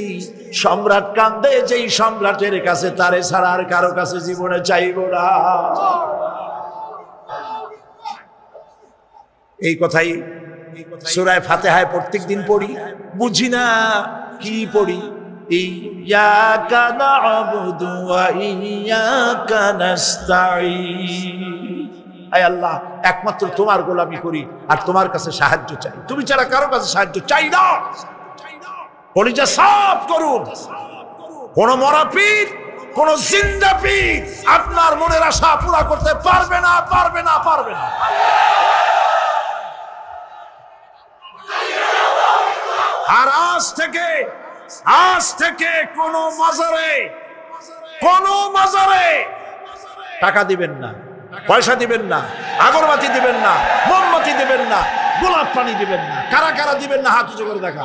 সম্রাট কান্দে যেই সম্রাটের কাছে, তারে ছাড়া আর কারো কাছে জীবনে চাইব না। এই কথাই সূরা ফাতিহায় প্রত্যেকদিন পড়ি, বুঝি না কি পড়ি। ইয়াকা না'বুদু ওয়া ইয়াকা নাস্তাঈন। আয় আল্লাহ, একমাত্র তোমার গোলামি করি আর তোমার কাছে সাহায্য চাই, তুমি ছাড়া কারো কাছে সাহায্য চাই না। কলিজা সাফ করুন। কোন মরা পীর, কোন জিন্দা পীর আপনার মনের আশা পুরা করতে পারবে না, পারবে না, পারবে না। আর আজ থেকে কোন মাজারে টাকা দিবেন না, পয়সা দিবেন না, আগরবাতি দিবেন না, মোমবাতি দিবেন না, গোলাপ পানি দিবেন না। কারা কারা দিবেন না হাত উঁচু করে দেখা।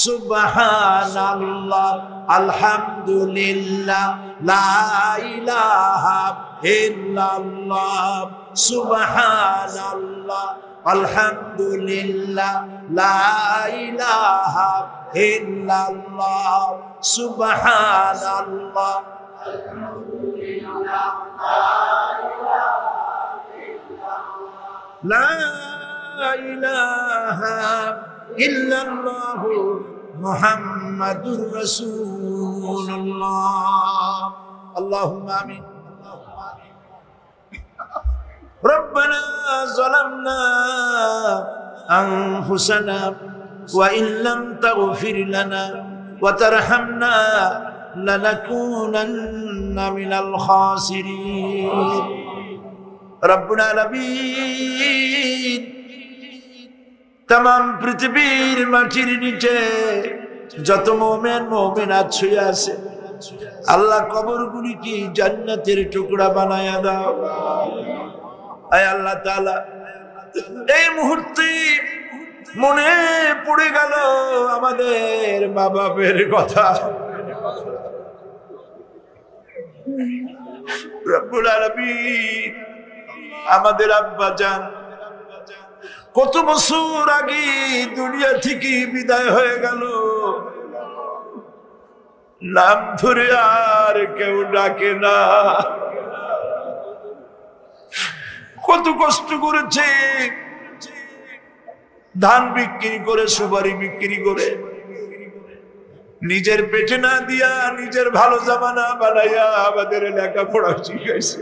সুবহানাল্লাহ, আলহামদুলিল্লাহ, লা ইলাহা ইল্লাল্লাহ, সুবহানাল্লাহ, আলহামদুলিল্লাহ, লা ইলাহা ইল্লাল্লাহ, সুবহানাল্লাহ। লা ইলাহা ইল্লাল্লাহ, মুহাম্মাদুর রাসূলুল্লাহ। আল্লাহুম্মা আমিন। ربنا ظلمنا أنفسنا وإن لم تغفر لنا وترحمنا لنكونن من الخاسرين رب العالمين तमाम পৃথিবীর মাটির নিচে যত মুমিন মুমিনাত শুয়ে আছে আল্লাহ কবরগুলি কি জান্নাতের টুকরা বানায়া দাও। আয় আল্লাহ তাআলা, এই মুহূর্তে মনে পড়ে গেল আমাদের মা বাপের কথা। রব্বুল আলামিন, আমাদের আব্বা জান কত বছর আগে দুনিয়া থেকে বিদায় হয়ে গেল, নাম ধরে আর কেউ ডাকে না। কত কষ্ট করেছে, ধান বিক্রি করে, সুপারি বিক্রি করে, নিজের পেটে না দিয়া নিজের ভালো জামা না বানাইয়া আমাদের লেখাপড়া শিখাইছে,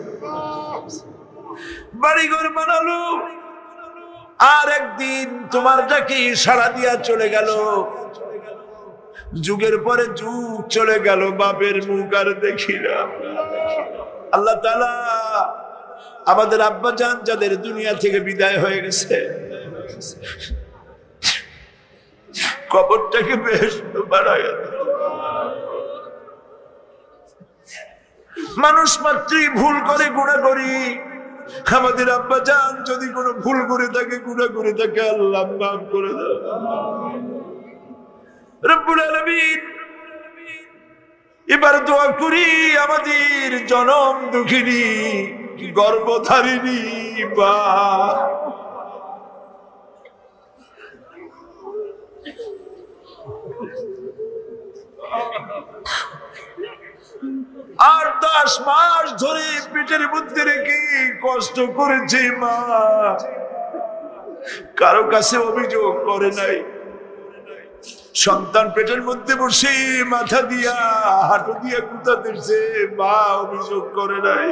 বাড়িঘর বানালো। আর একদিন তোমার ডাকে সাড়া দিয়া চলে গেল। যুগের পরে যুগ চলে গেল, বাপের মুখ আর দেখি না। আল্লাহ তাআলা আমাদের আব্বা জান যাদের দুনিয়া থেকে বিদায় হয়ে গেছে, কবরটাকে বেহেশত বানায়। মানুষ মাত্রই ভুল করে, গুনাহ করি। আমাদের আব্বা জান যদি কোনো ভুল করে থাকে, গুনাহ করে থাকে, আল্লাহ মাফ করে দাও। রব্বুল আলামিন, এবার দোয়া করি আমাদের জনম দুঃখিনী গর্ভধারিণী বা আর 10 মাস ধরে পেটের মধ্যে রেখে কষ্ট করেছে মা, কারো কাছে অভিযোগ করে নাই। সন্তান পেটের মধ্যে বসে মাথা দিয়া হাঁটু দিয়া কুতা দিচ্ছে, মা অভিযোগ করে নাই।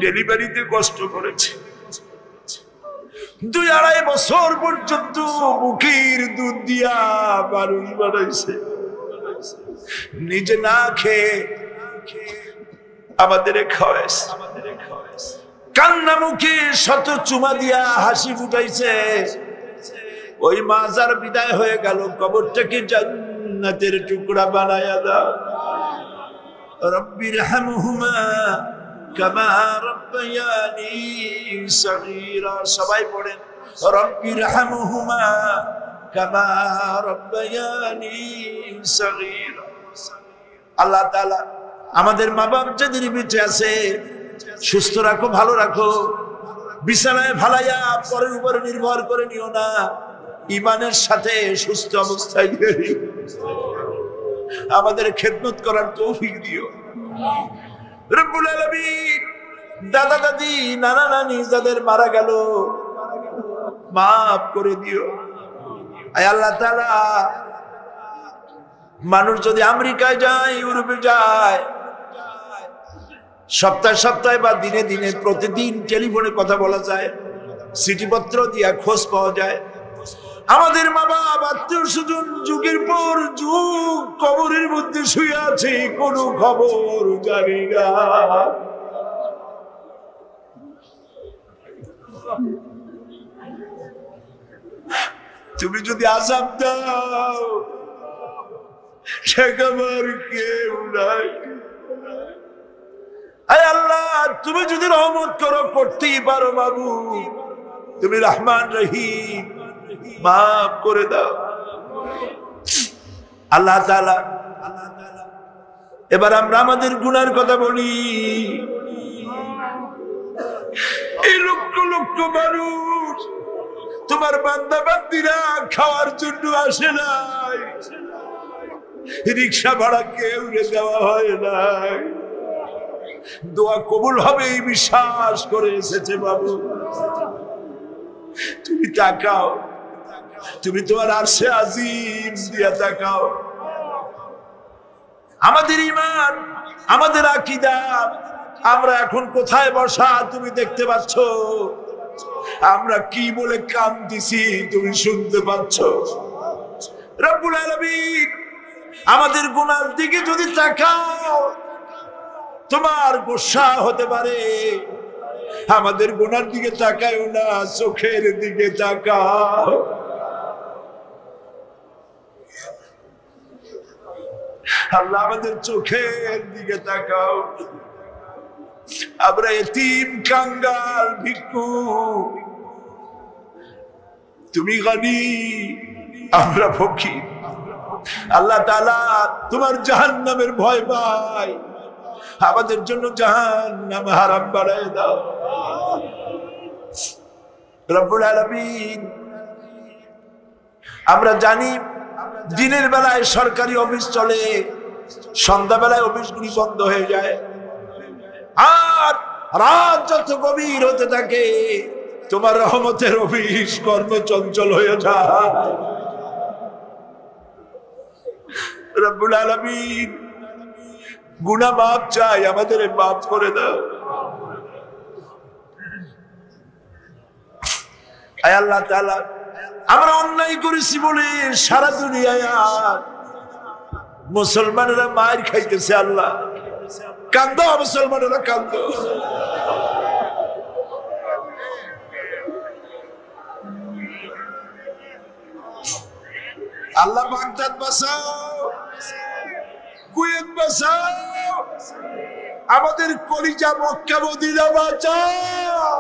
ডেলিভারিতে কষ্ট করেছে, 2-2.5 বছর পর্যন্ত মুখের দুধ দিয়া মানুষ বানাইছে, নিজে না খেয়ে আমাদের খাওয়াইছে, কান্না মুখে শত চুমা দিয়া হাসি ফুটাইছে। ওই মা যার বিদায় হয়ে গেল, কবরটাকে জান্নাতের টুকরা বানায়া দাও। রব্বির হামহুমা কামা রাব্বায়ানি সগীরা। সবাই পড়েন, রব্বির হামহুমা কামা রাব্বায়ানি সগীরা। আল্লাহ তাআলা আমাদের মা বাপ যাদের বেঁচে আছে সুস্থ রাখো, ভালো রাখো। বিছানায় ভালাইয়া পরের উপরে নির্ভর করে নিও না, ঈমানের সাথে সুস্থ অবস্থায় আমাদের খেদমত করার তৌফিক দিও। রব্বুল আলামিন, দাদা দাদি নানা নানি যাদের মারা গেল মাফ করে দিও। আয় আল্লাহ তাআলা, মানুষ যদি আমেরিকায় যায়, ইউরোপে যায়, সপ্তাহে সপ্তাহে বা দিনে দিনে প্রতিদিন টেলিফোনে কথা বলা যায়, চিঠিপত্র দিয়া খোঁজ পাওয়া যায়। আমাদের মা বাবা আত্মীয় স্বজন যুগের পর যুগ কবরের মধ্যে শুয়ে আছে, কোনো খবর জানি না। তুমি যদি আযাব দাও, ঠেকাবার কেউ নাই। আয় আল্লাহ, তুমি যদি রহমত করো, করতেই পারো বাবু, তুমি রহমান রহিম, মাফ করে দাও। আল্লাহ তাআলা, এবার আমরা আমাদের গুনার কথা বলি। এই লক্ষ লক্ষ মানুষ তোমার বান্দা বান্দিরা খাওয়ার জন্য আসে নাই, রিক্সা ভাড়া কেউ দেওয়া হয় নাই, দোয়া কবুল হবে এই বিশ্বাস করে এসেছে। বাবু তুমি তাকাও, তুমি তোমার আরশে আজিম দিয়া তাকাও। আমাদের ঈমান, আমাদের আকীদা, আমরা এখন কোথায় বসা তুমি দেখতে পাচ্ছ, আমরা কি বলে কাঁদতেছি তুমি শুনতে পাচ্ছ। রব্বুল আলামিন আমাদের গুনার দিকে যদি তাকাও তোমার গোসা হতে পারে। আমাদের গুনার দিকে তাকাও না, চোখের দিকে তাকাও। আল্লাহ আমাদের চোখের দিকে তাকাও। আমরা এতিম, কাঙ্গাল, ভিক্ষু, তুমি গনি, আমরা ফকির। আল্লাহ তাআলা তোমার জাহান্নামের ভয় পাই, আমাদের জন্য জাহান্নাম হারাম বানায় দাও। রব্বুল আলামিন আমরা জানি দিনের বেলায় সরকারি অফিস চলে, সন্ধ্যাবেলায় অফিসগুলি বন্ধ হয়ে যায়, আর রাত যত গভীর হতে থাকে তোমার রহমতের অফিস কর্মচঞ্চল হয়ে যায়। রব্বুল আলামিন গুনাহ মাফ চাই, আমাদের মাফ করে দাও। আয় আল্লাহ তাআলা, আমরা অন্যায় করেছি বলে সারা দুনিয়ায় মুসলমানেরা মার খাইতেছে। আল্লাহ কান্দো, মুসলমানেরা কান্দো। আল্লাহ বাগদাদ বাঁচাও, কুয়েত বাঁচাও, আমাদের কলিজা মক্কা মদিনা বাঁচাও।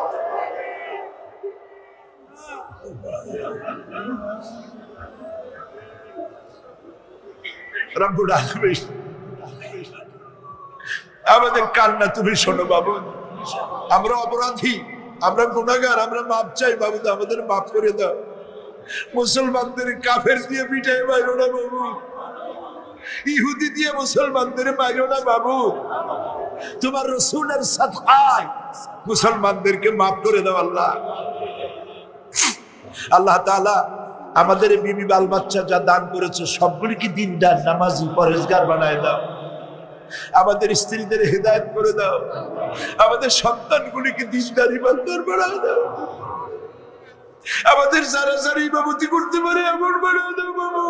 রব্বুল আলামিন আমাদের কান্না তুমি শোনো বাবু। আমরা অপরাধী, আমরা গুনাহগার, আমরা মাপ চাই বাবু, আমাদের মাফ করে দাও। মুসলমানদের কাফের দিয়ে পিটাই মারো না বাবু, ইহুদি দিয়ে মুসলমানদের মারো না বাবু। তোমার রাসূলের সাদকায় মুসলমানদেরকে মাফ করে দাও আল্লাহ। আল্লাহ তাআলা আমাদের বিবি বাল বাচ্চা যা দান করেছে সবগুলিকে দিনদার, নামাজি, পরহেজগার বানায় দাও। আমাদের স্ত্রীদের হেদায়েত করে দাও, আমাদের সন্তানগুলিকে দিনদার, ইমানদার বানায় দাও। আমাদের যারা যারা ইমামতি করতে পারে এমন বানায় দাও বাবু।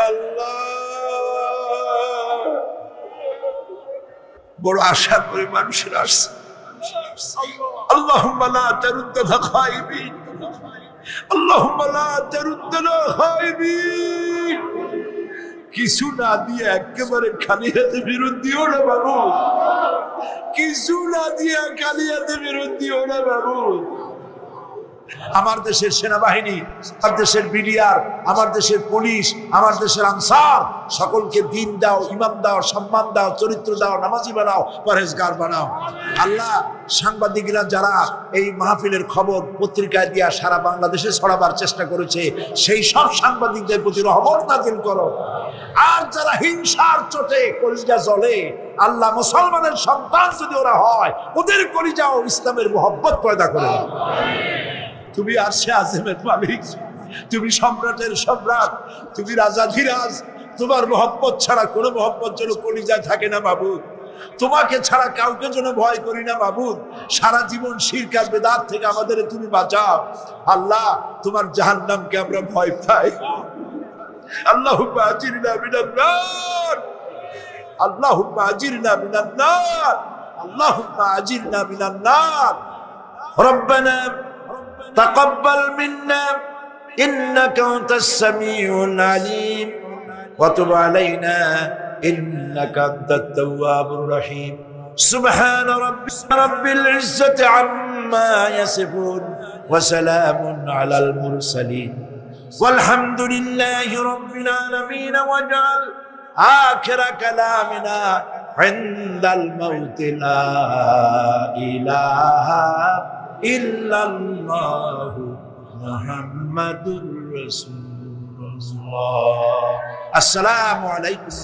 আল্লাহ বড় আশা করে মানুষের আসছে। আল্লাহুম্মা লা তারুদ্দানা খাইবিন, আল্লাহুম্মা লা তারুদ্দানা খাইবিন। কিছু না দিয়ে একেবারে খালি হাতে ফেরত দিও না বাবু, কিছু না দিয়ে খালি হাতে ফেরত দিও না বাবু। আমার দেশের সেনাবাহিনী, আমার দেশের বিডিআর, আমার দেশের পুলিশ, আমার দেশের আনসার সকলকে দিন দাও, ইমাম দাও, সম্মান দাও, চরিত্র দাও, নামাজি বানাও, পরহেজগার বানাও। আল্লাহ সাংবাদিকরা যারা এই মাহফিলের খবর পত্রিকায় দিয়া সারা বাংলাদেশে ছড়াবার চেষ্টা করেছে, সেই সব সাংবাদিকদের প্রতি রহমত নাযিল করো। আর যারা হিংসার চোটে কলিজা জ্বলে, আল্লাহ মুসলমানের সন্তান যদি ওরা হয়, ওদের কলিজাও ইসলামের মোহব্বত পয়দা করে। তুমি আরশে আজিমের মালিক, তুমি সম্রাটের সম্রাট, তুমি রাজাধিরাজ। তোমার মোহব্বত ছাড়া কোনো মোহব্বত যেন কলিজায় থাকে না মাবুদ। তোমাকে ছাড়া কাউকে যেন ভয় করি না মাবুদ। সারা জীবন শিরক আর বিদআত থেকে আমাদের তুমি বাঁচাও আল্লাহ। তোমার জাহান্নামকে আমরা ভয় পাই। আল্লাহুম্মা আজিরনা মিনান নার, আল্লাহুম্মা আজিরনা মিনান নার, আল্লাহুম্মা আজিরনা মিনান নার। রব্বানা تقبل منا إنك أنت السميع العليم وتب علينا إنك أنت التواب الرحيم سبحان رب العزة عما يصفون وسلام على المرسلين والحمد لله رب العالمين واجعل আখিরা কালামিনা ইনদাল মাউত লা ইলাহা ইল্লাল্লাহু মুহাম্মাদুর রাসূলুল্লাহ। আসসালামু আলাইকুম।